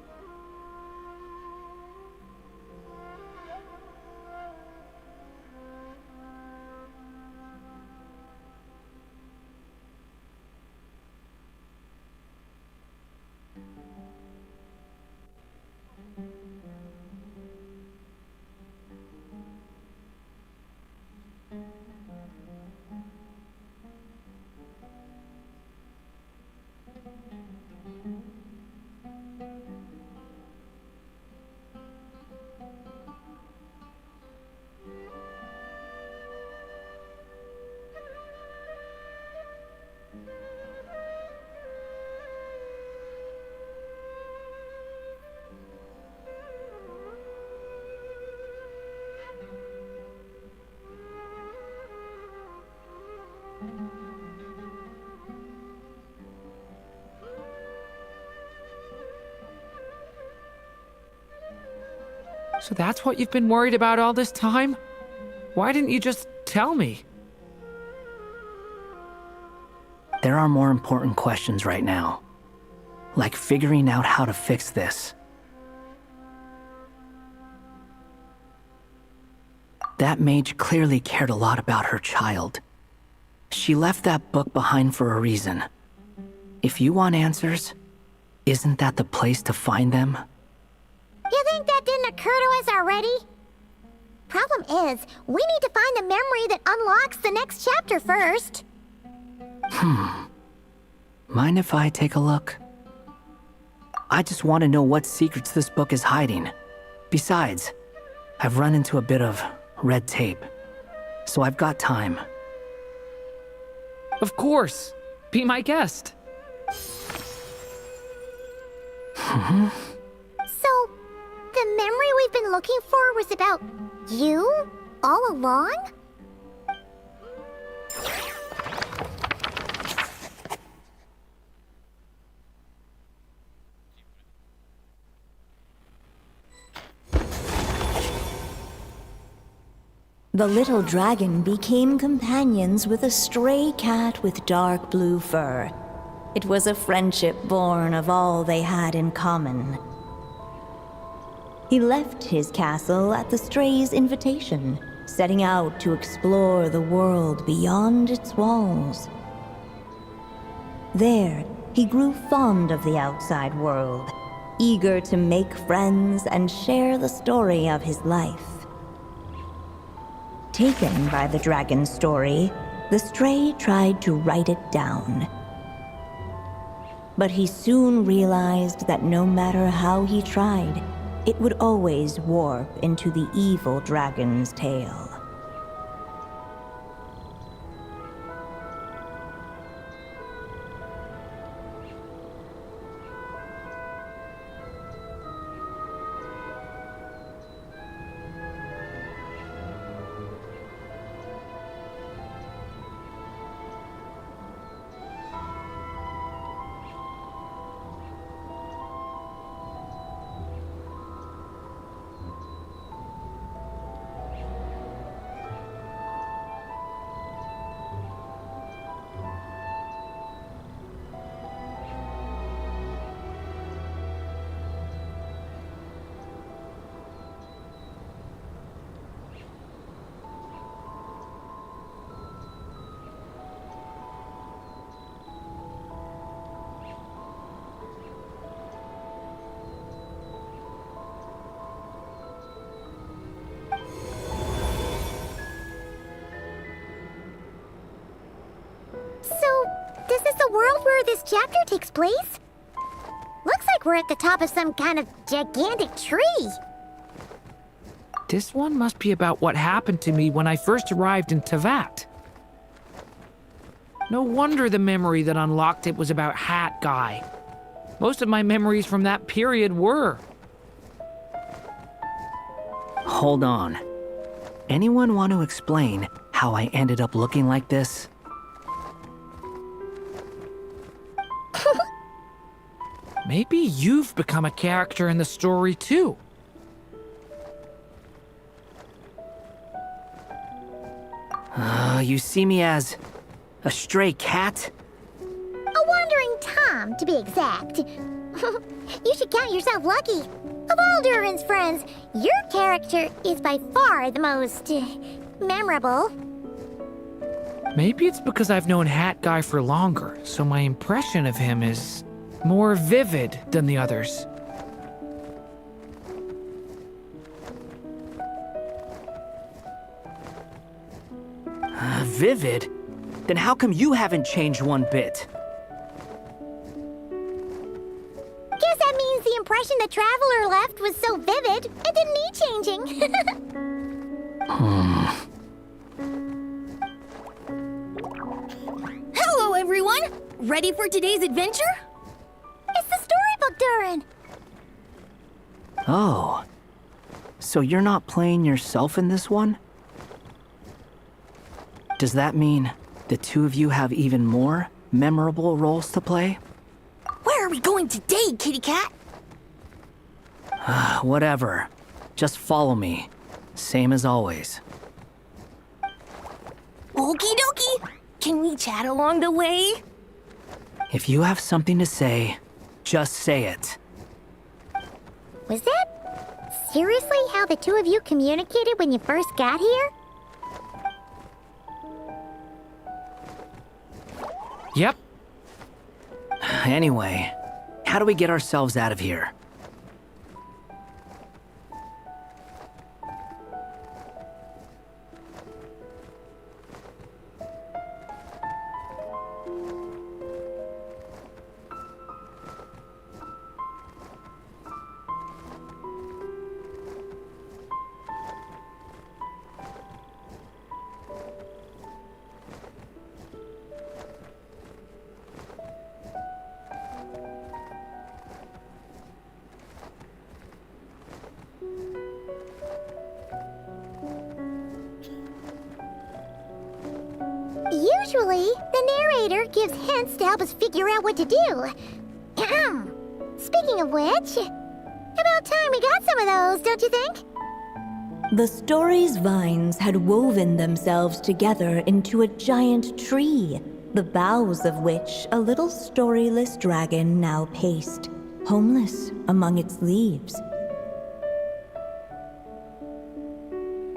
So that's what you've been worried about all this time? Why didn't you just tell me? There are more important questions right now, like figuring out how to fix this. That mage clearly cared a lot about her child. She left that book behind for a reason. If you want answers, isn't that the place to find them? You think that didn't occur to us already? Problem is, we need to find the memory that unlocks the next chapter first. Mind if I take a look? I just want to know what secrets this book is hiding. Besides, I've run into a bit of red tape, so I've got time. Of course. Be my guest. So, the memory we've been looking for was about you? All along? The little dragon became companions with a stray cat with dark blue fur. It was a friendship born of all they had in common. He left his castle at the stray's invitation, setting out to explore the world beyond its walls. There, he grew fond of the outside world, eager to make friends and share the story of his life. Taken by the dragon's story, the stray tried to write it down. But he soon realized that no matter how he tried, it would always warp into the evil dragon's tale. Is this the world where this chapter takes place? Looks like we're at the top of some kind of gigantic tree. This one must be about what happened to me when I first arrived in Tevat. No wonder the memory that unlocked it was about Hat Guy. Most of my memories from that period were. Hold on. Anyone want to explain how I ended up looking like this? Maybe you've become a character in the story too. You see me as a stray cat? A wandering Tom, to be exact. You should count yourself lucky. Of all Durin's friends, your character is by far the most memorable. Maybe it's because I've known Hat Guy for longer, so my impression of him is more vivid than the others. Vivid? Then how come you haven't changed one bit? Guess that means the impression the traveler left was so vivid, it didn't need changing. Hello, everyone! Ready for today's adventure? It's the storybook, Durin. Oh. So you're not playing yourself in this one? Does that mean the two of you have even more memorable roles to play? Where are we going today, kitty cat? Whatever. Just follow me. Same as always. Okie dokie! Can we chat along the way? If you have something to say, just say it. Was that seriously how the two of you communicated when you first got here? Yep. Anyway, how do we get ourselves out of here? Usually, the narrator gives hints to help us figure out what to do. Speaking of which, about time we got some of those, don't you think? The story's vines had woven themselves together into a giant tree, the boughs of which a little storyless dragon now paced, homeless among its leaves.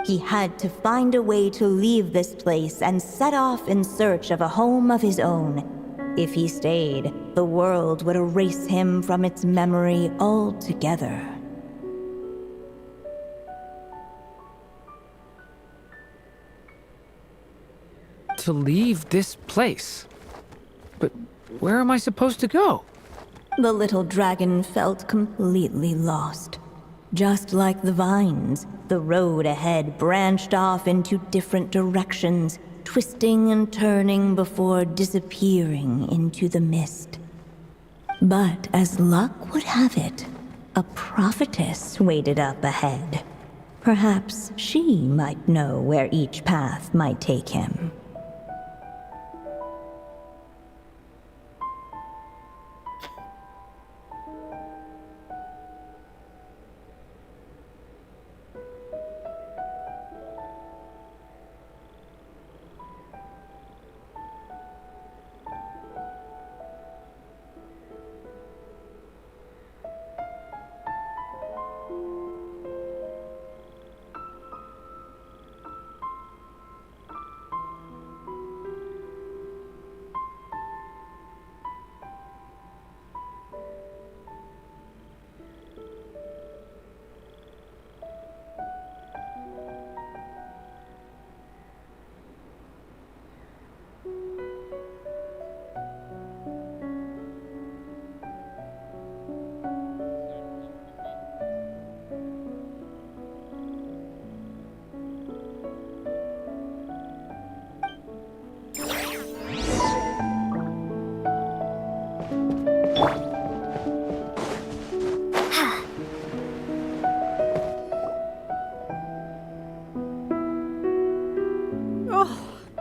He had to find a way to leave this place and set off in search of a home of his own. If he stayed, the world would erase him from its memory altogether. To leave this place? But where am I supposed to go? The little dragon felt completely lost. Just like the vines, the road ahead branched off into different directions, twisting and turning before disappearing into the mist. But as luck would have it, a prophetess waited up ahead. Perhaps she might know where each path might take him.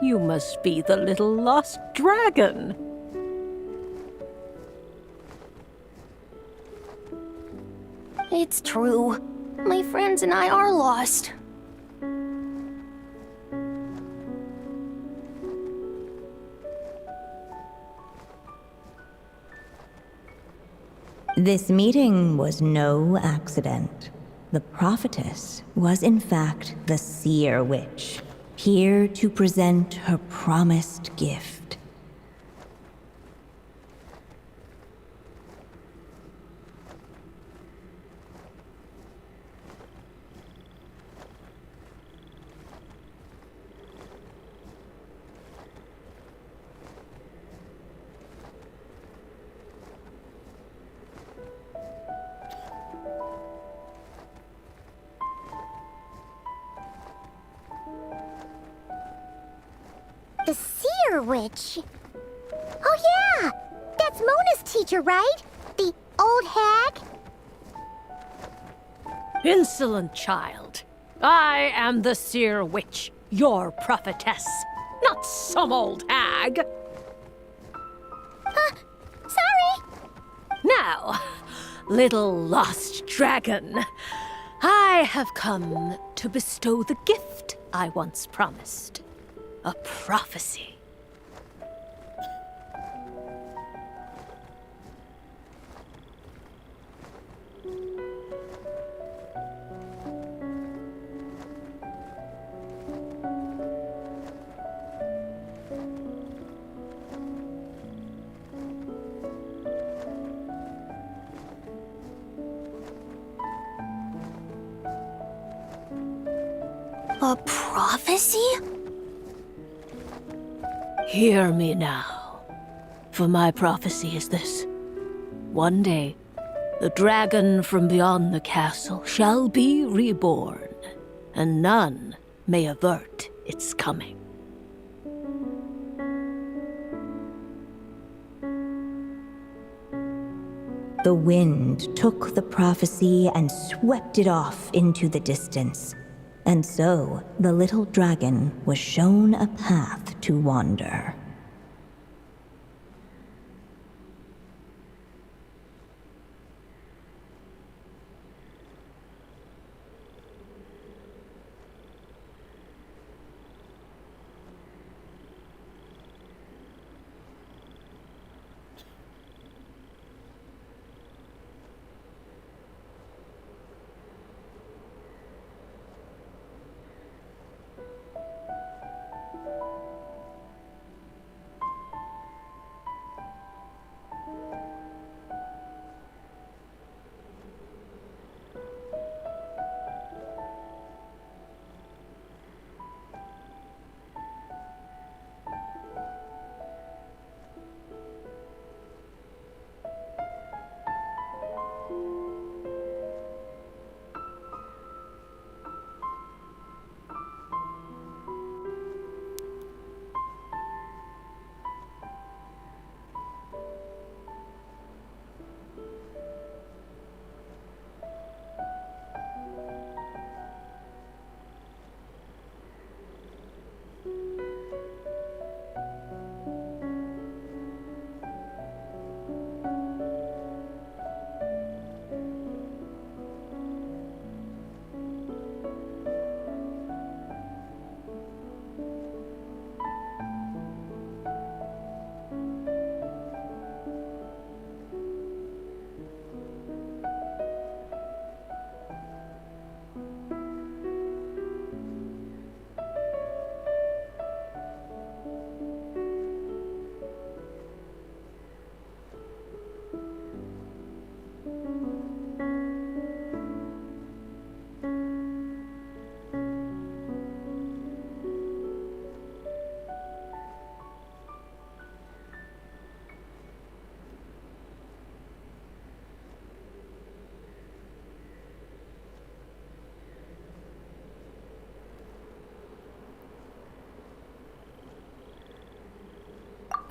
You must be the little lost dragon. It's true. My friends and I are lost. This meeting was no accident. The prophetess was in fact the seer witch, here to present her promised gift. The seer witch. Oh yeah! That's Mona's teacher, right? The old hag? Insolent child. I am the seer witch, your prophetess, not some old hag. Sorry! Now, little lost dragon, I have come to bestow the gift I once promised. A prophecy. A prophecy? Hear me now, for my prophecy is this. One day, the dragon from beyond the castle shall be reborn, and none may avert its coming. The wind took the prophecy and swept it off into the distance. And so, the little dragon was shown a path to wander.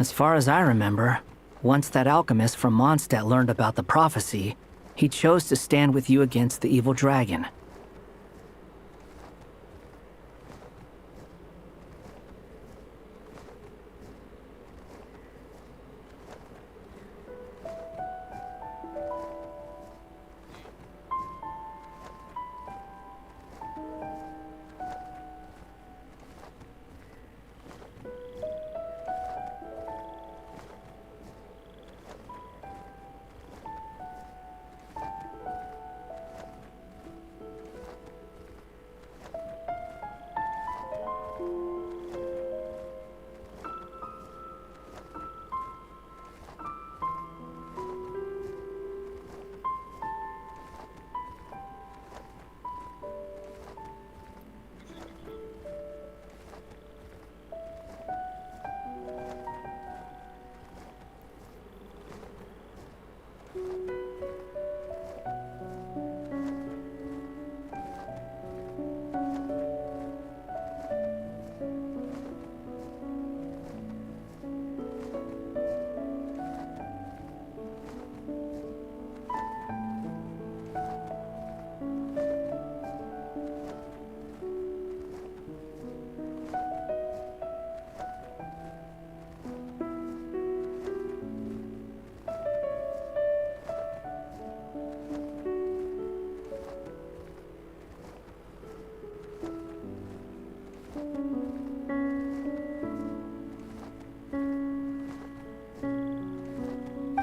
As far as I remember, once that alchemist from Mondstadt learned about the prophecy, he chose to stand with you against the evil dragon.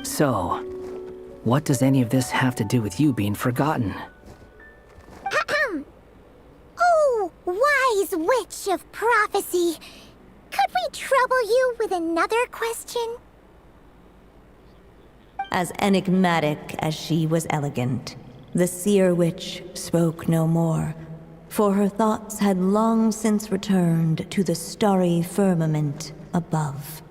So, what does any of this have to do with you being forgotten? Oh, wise witch of prophecy. Could we trouble you with another question? As enigmatic as she was elegant, the seer witch spoke no more, for her thoughts had long since returned to the starry firmament above.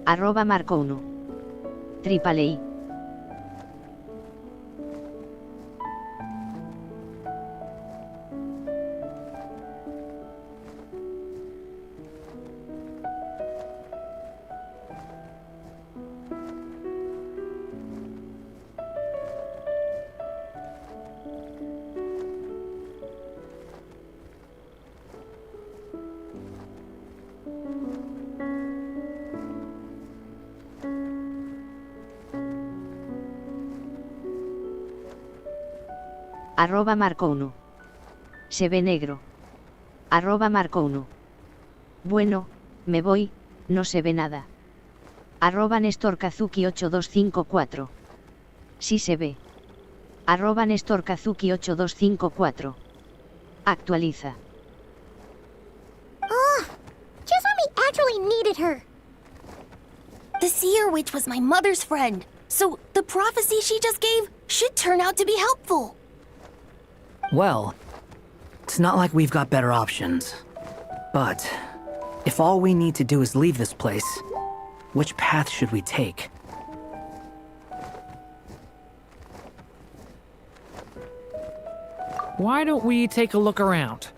@Marco1. Triple I. @Marco1. Se ve negro. @Marco1. Bueno, me voy, no se ve nada. @NestorKazuki8254. Sí se ve. @NestorKazuki8254. Actualiza. Just when we actually needed her. The seer witch was my mother's friend, so the prophecy she just gave should turn out to be helpful. Well, it's not like we've got better options. But, if all we need to do is leave this place, which path should we take? Why don't we take a look around?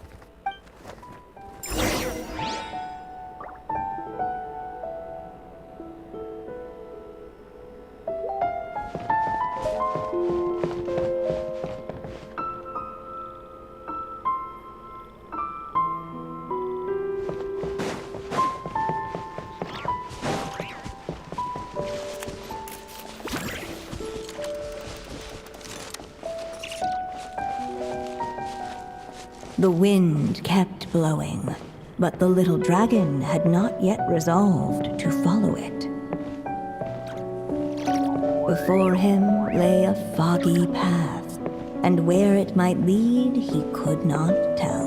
The wind kept blowing, but the little dragon had not yet resolved to follow it. Before him lay a foggy path, and where it might lead he could not tell.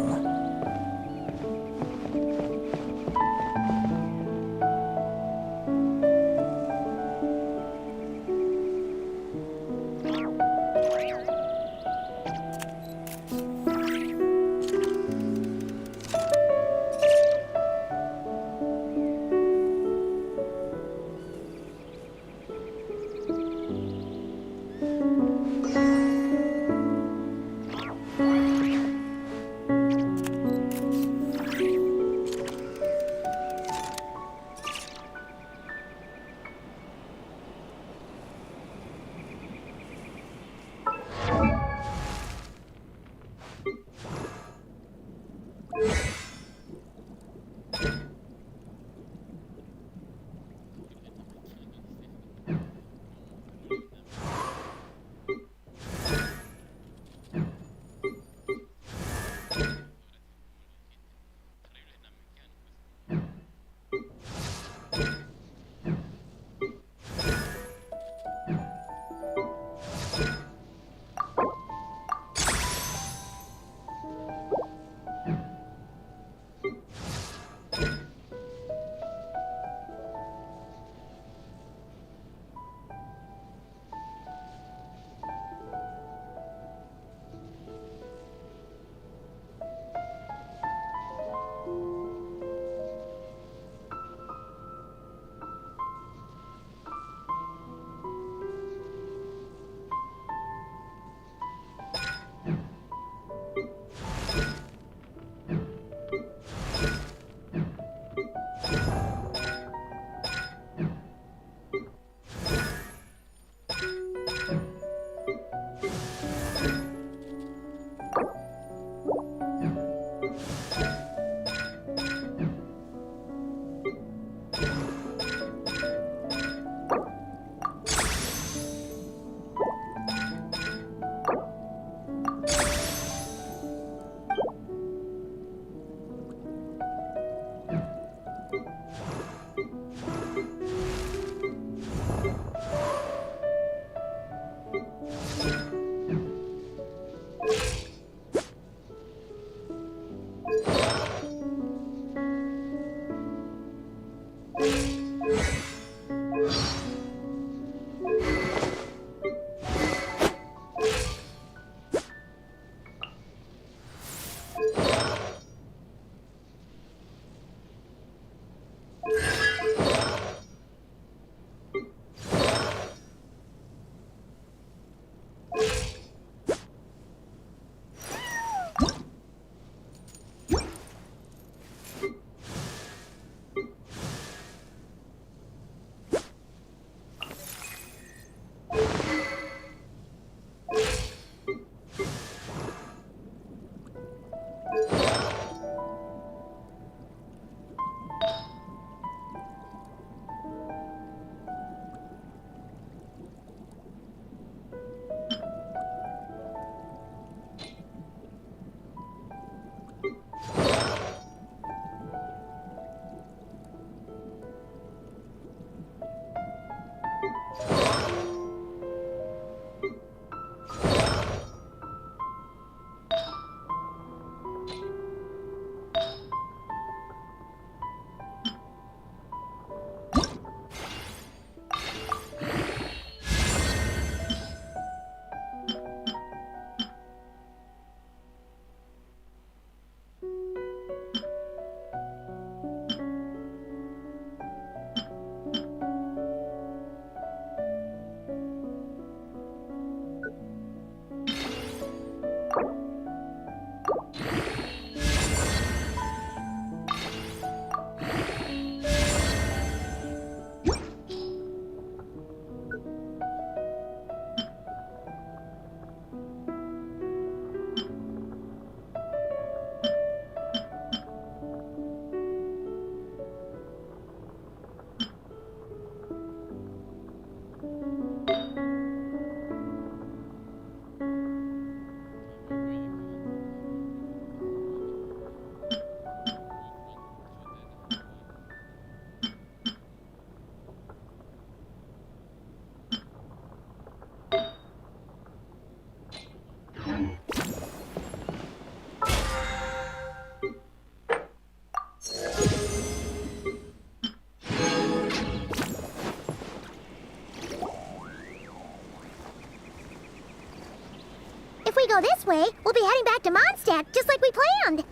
this way, we'll be heading back to Mondstadt just like we planned.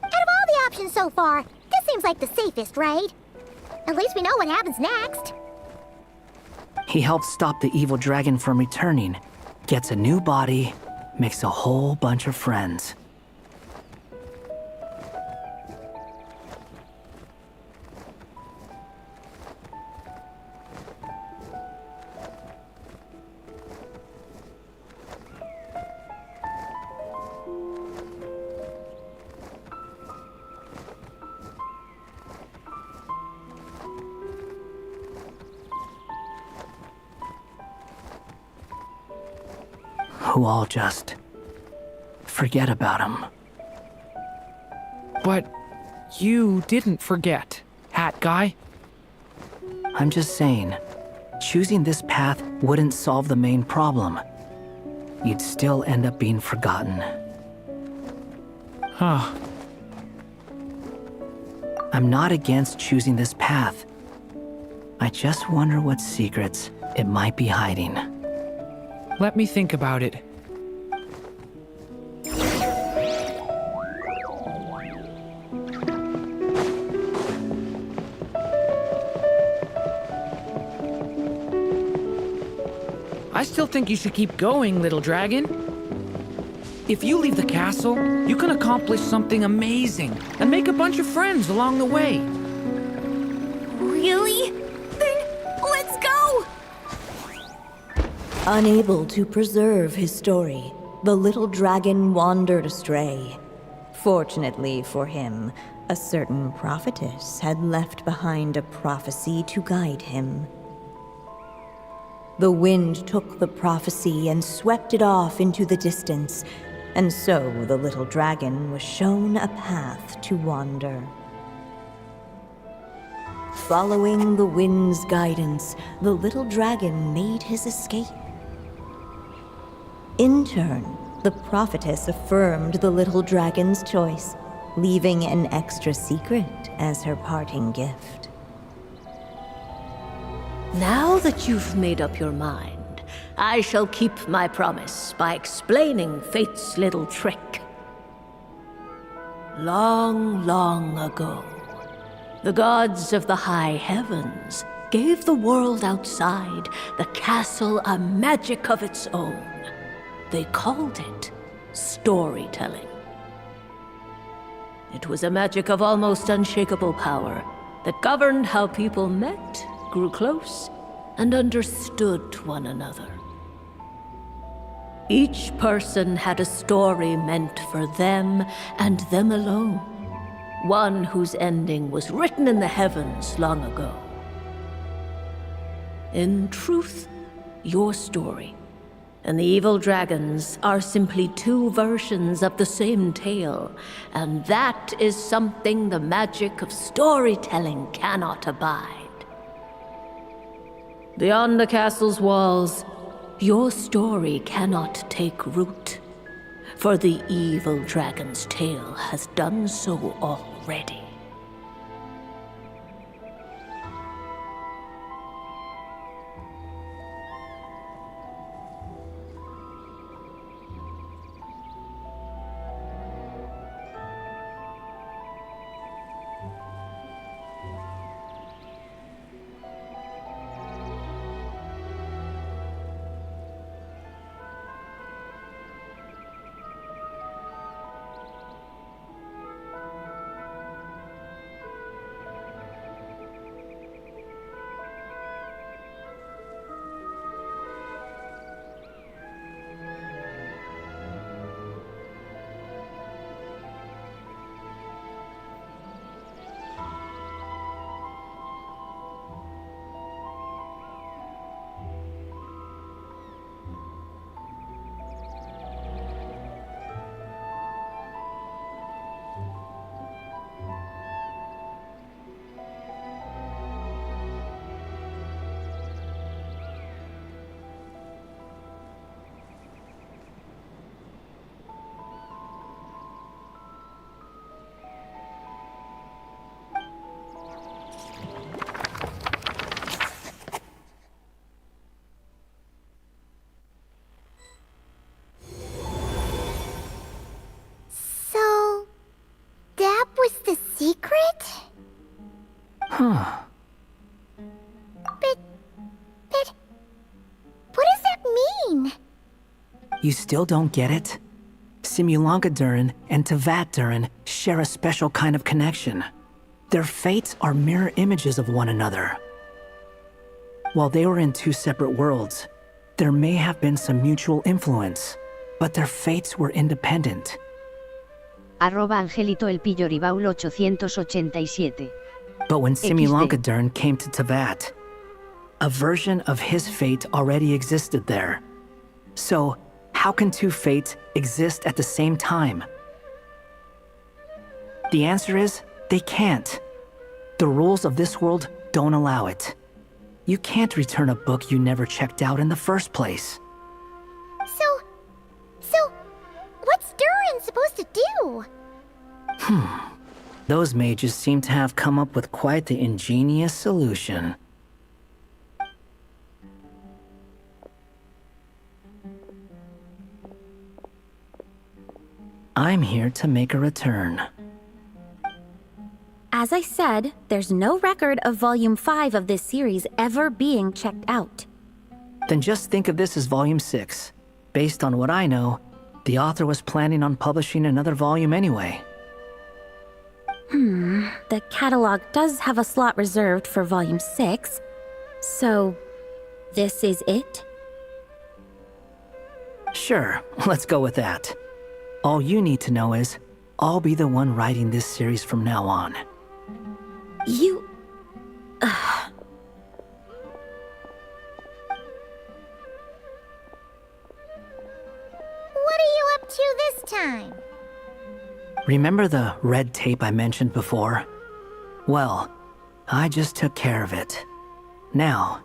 Out of all the options so far, this seems like the safest, right? At least we know what happens next. He helps stop the evil dragon from returning, gets a new body, makes a whole bunch of friends. Who all just forget about him. But you didn't forget, Hat Guy. I'm just saying, choosing this path wouldn't solve the main problem. You'd still end up being forgotten. Huh. I'm not against choosing this path. I just wonder what secrets it might be hiding. Let me think about it. I still think you should keep going, little dragon. If you leave the castle, you can accomplish something amazing and make a bunch of friends along the way. Really? Then let's go! Unable to preserve his story, the little dragon wandered astray. Fortunately for him, a certain prophetess had left behind a prophecy to guide him. The wind took the prophecy and swept it off into the distance, and so the little dragon was shown a path to wander. Following the wind's guidance, the little dragon made his escape. In turn, the prophetess affirmed the little dragon's choice, leaving an extra secret as her parting gift. Now that you've made up your mind, I shall keep my promise by explaining fate's little trick. Long, long ago, the gods of the high heavens gave the world outside the castle a magic of its own. They called it storytelling. It was a magic of almost unshakable power that governed how people met, grew close, and understood one another. Each person had a story meant for them and them alone, one whose ending was written in the heavens long ago. In truth, your story and the evil dragons are simply two versions of the same tale, and that is something the magic of storytelling cannot abide. Beyond the castle's walls, your story cannot take root, for the evil dragon's tale has done so already. But what does that mean? You still don't get it? Simulanka-Durin and Tevat-Durin share a special kind of connection. Their fates are mirror images of one another. While they were in two separate worlds, there may have been some mutual influence, but their fates were independent. @Angelito el Pillo Ribaul 887. But when XD. Simulanka-Durin came to Tevat, a version of his fate already existed there. So, how can two fates exist at the same time? The answer is, they can't. The rules of this world don't allow it. You can't return a book you never checked out in the first place. So, what's Durin supposed to do? Those mages seem to have come up with quite the ingenious solution. I'm here to make a return. As I said, there's no record of Volume 5 of this series ever being checked out. Then just think of this as Volume 6. Based on what I know, the author was planning on publishing another volume anyway. The catalog does have a slot reserved for Volume 6, so this is it? Sure, let's go with that. All you need to know is, I'll be the one writing this series from now on. You... What are you up to this time? Remember the red tape I mentioned before? Well, I just took care of it. Now,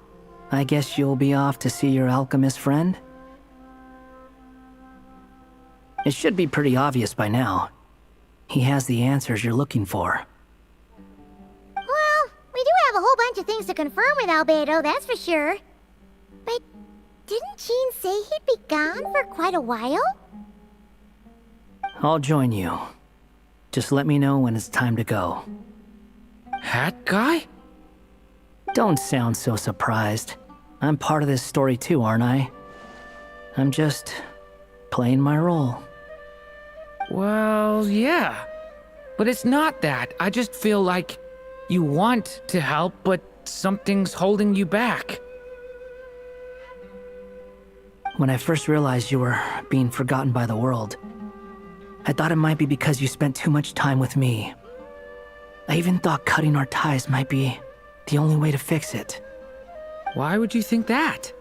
I guess you'll be off to see your alchemist friend? It should be pretty obvious by now. He has the answers you're looking for. Well, we do have a whole bunch of things to confirm with Albedo, that's for sure. But didn't Jean say he'd be gone for quite a while? I'll join you. Just let me know when it's time to go. Hat guy? Don't sound so surprised. I'm part of this story too, aren't I? I'm just playing my role. Well, yeah. But it's not that. I just feel like you want to help, but something's holding you back. When I first realized you were being forgotten by the world, I thought it might be because you spent too much time with me. I even thought cutting our ties might be the only way to fix it. Why would you think that?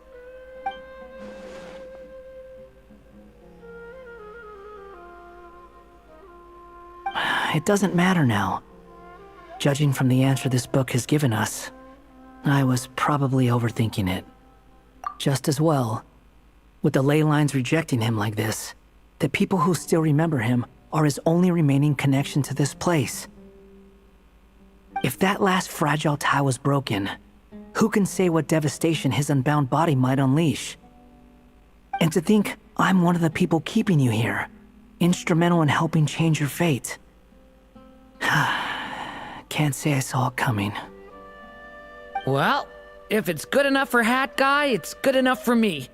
It doesn't matter now. Judging from the answer this book has given us, I was probably overthinking it. Just as well, with the ley lines rejecting him like this, the people who still remember him are his only remaining connection to this place. If that last fragile tie was broken, who can say what devastation his unbound body might unleash? And to think I'm one of the people keeping you here, instrumental in helping change your fate. Can't say I saw it coming. Well, if it's good enough for Hat Guy, it's good enough for me.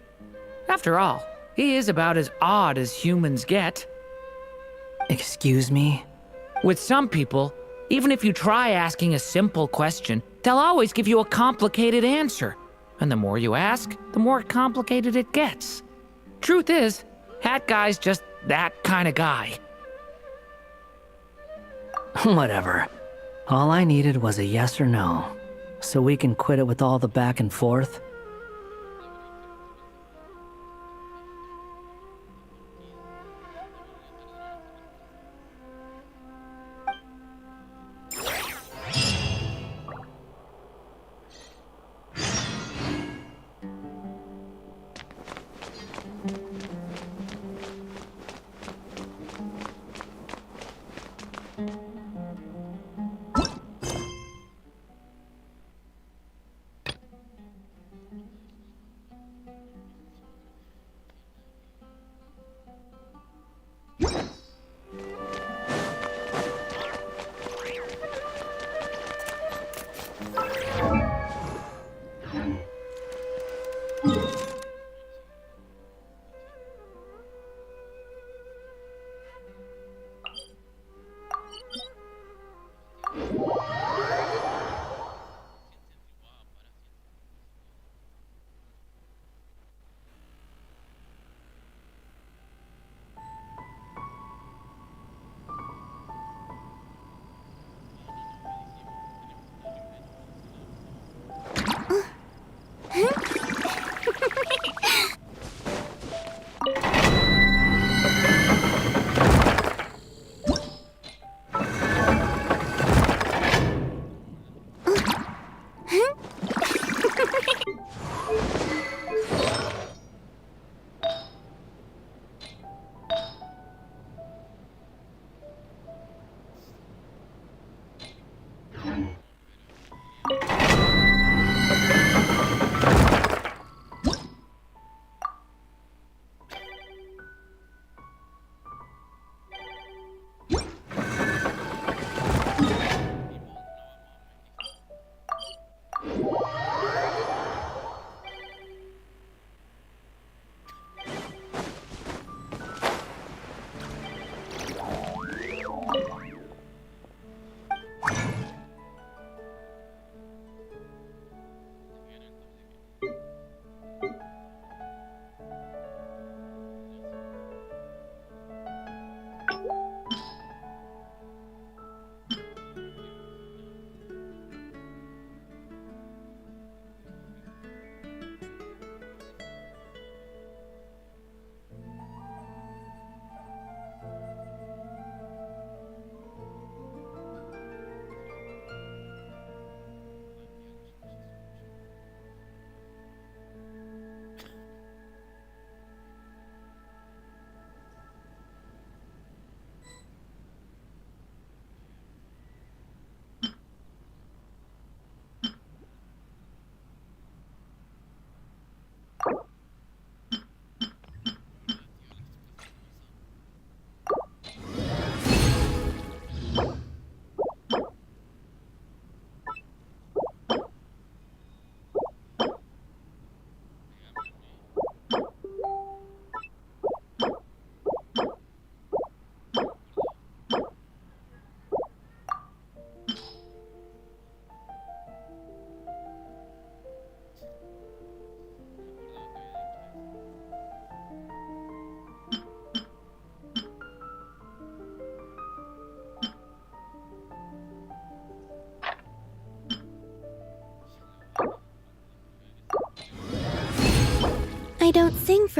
After all, he is about as odd as humans get. Excuse me? With some people, even if you try asking a simple question, they'll always give you a complicated answer. And the more you ask, the more complicated it gets. Truth is, Hat Guy's just that kind of guy. Whatever. All I needed was a yes or no, so we can quit it with all the back and forth.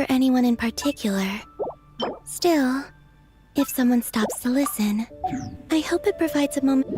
for anyone in particular. Still, if someone stops to listen, I hope it provides a moment.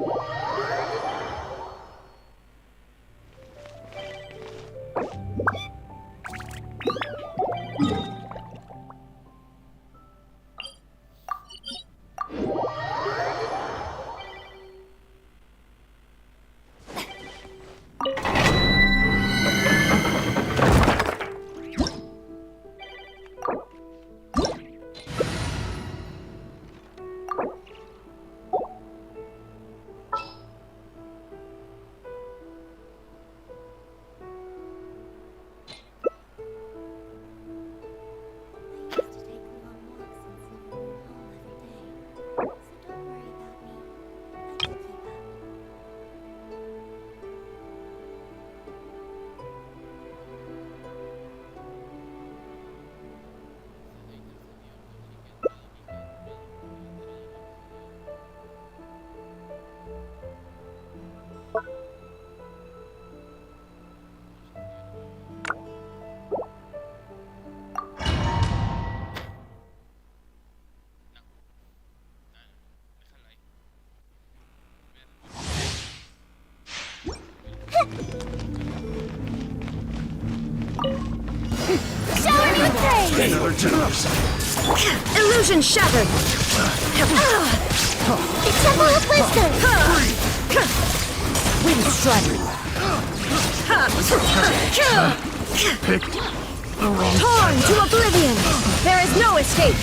Shower me with praise! Illusion shattered! Temple of Wisdom! Wind strike! Torn to oblivion! There is no escape!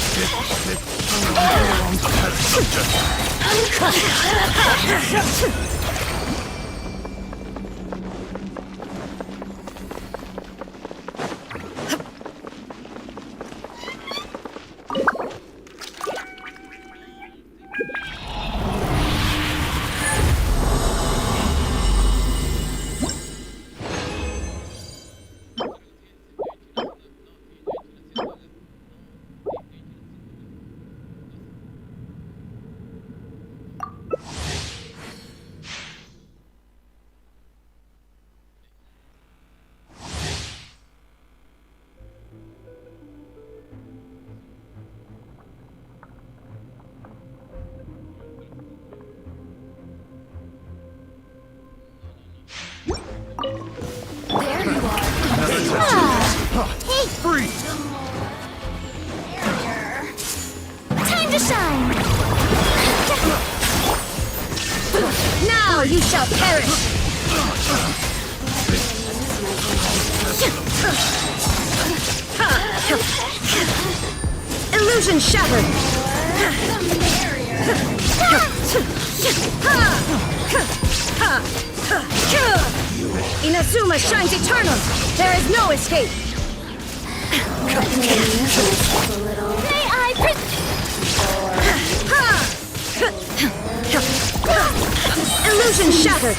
Time to shine! Now you shall perish! Illusion shattered! Inazuma shines eternal! There is no escape! May I Illusion shattered!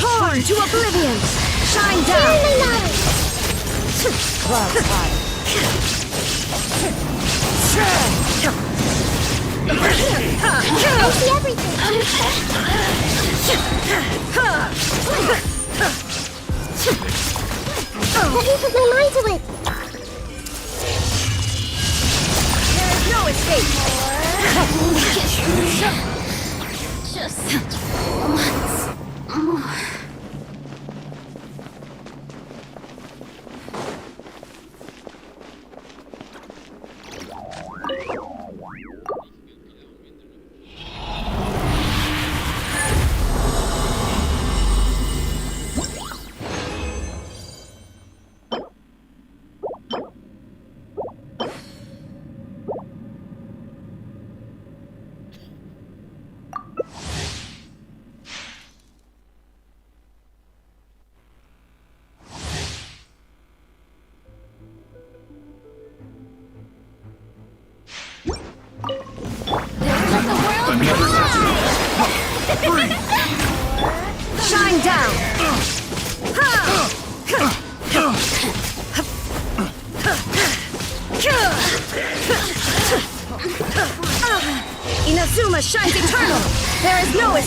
Torn to oblivion! Shine down! I see everything! Let me put my mind to it! There is no escape! Just once more.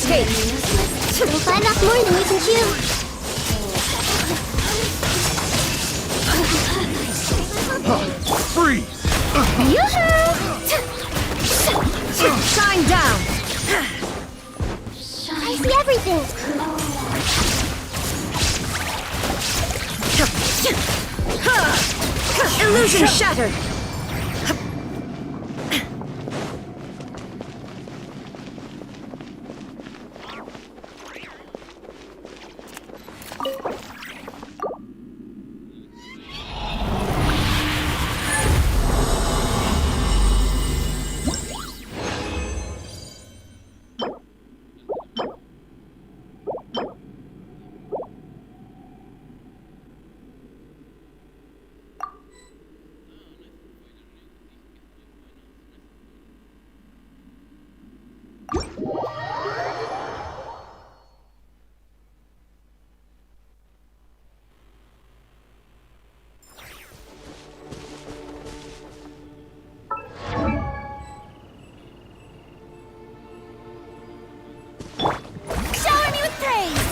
take. We'll find off more than we can chew. Freeze! Shine down. I see everything. Illusion shattered. Shower me with praise.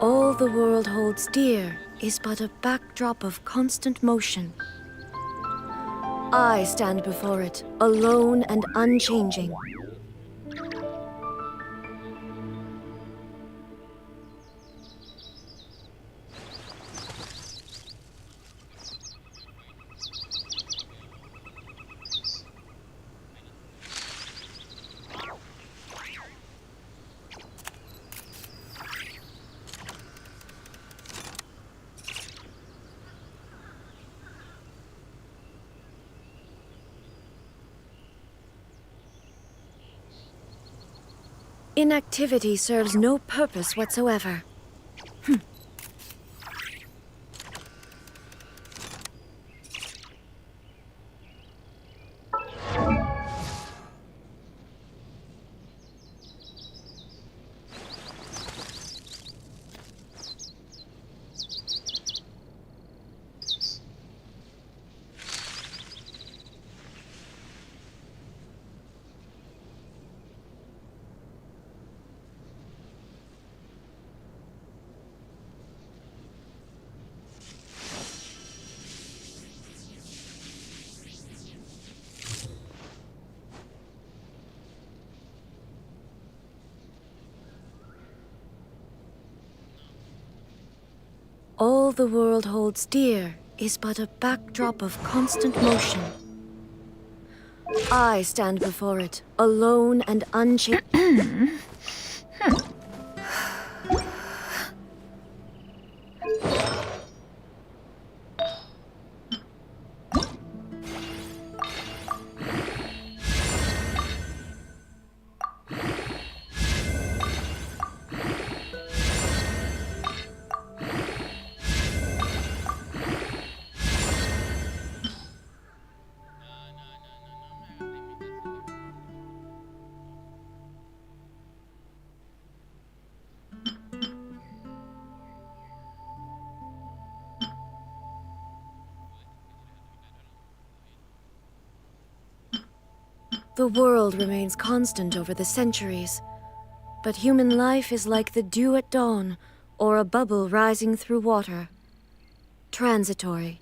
All the world holds dear is but a backdrop of constant motion. I stand before it, alone and unchanging. Inactivity serves no purpose whatsoever. All the world holds dear is but a backdrop of constant motion. I stand before it, alone and unchanging. The world remains constant over the centuries, but human life is like the dew at dawn, or a bubble rising through water. Transitory,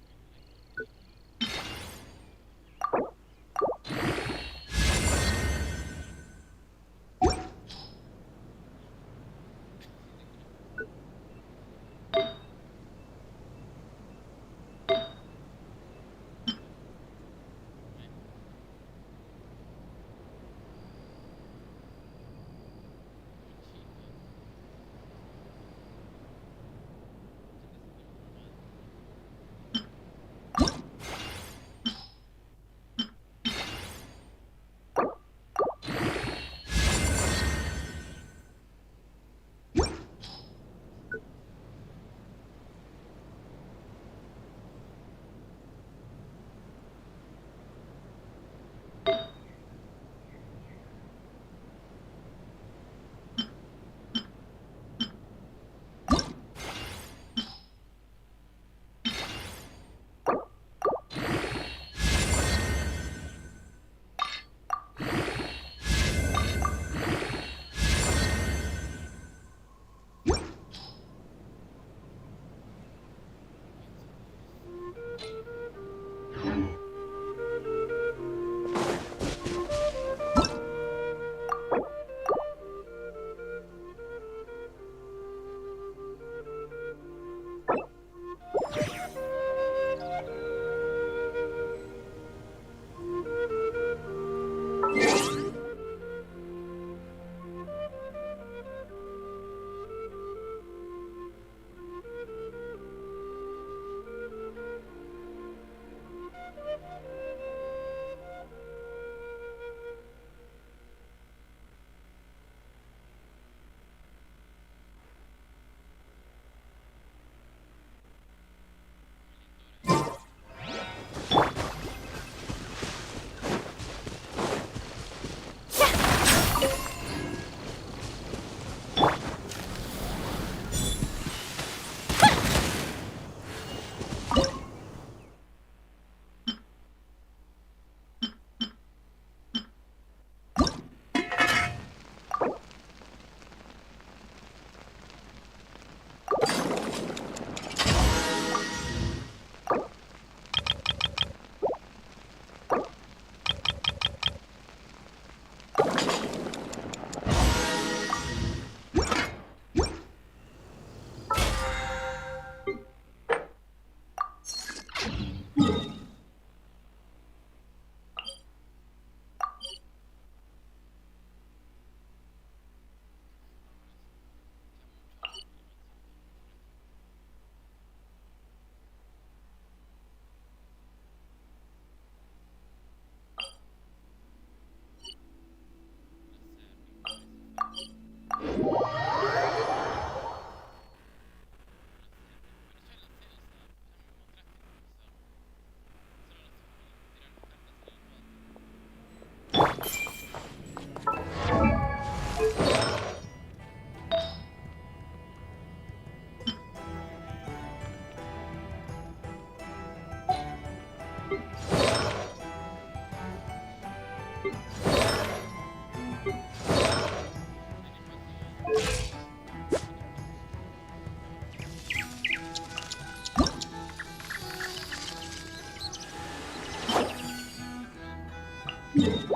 You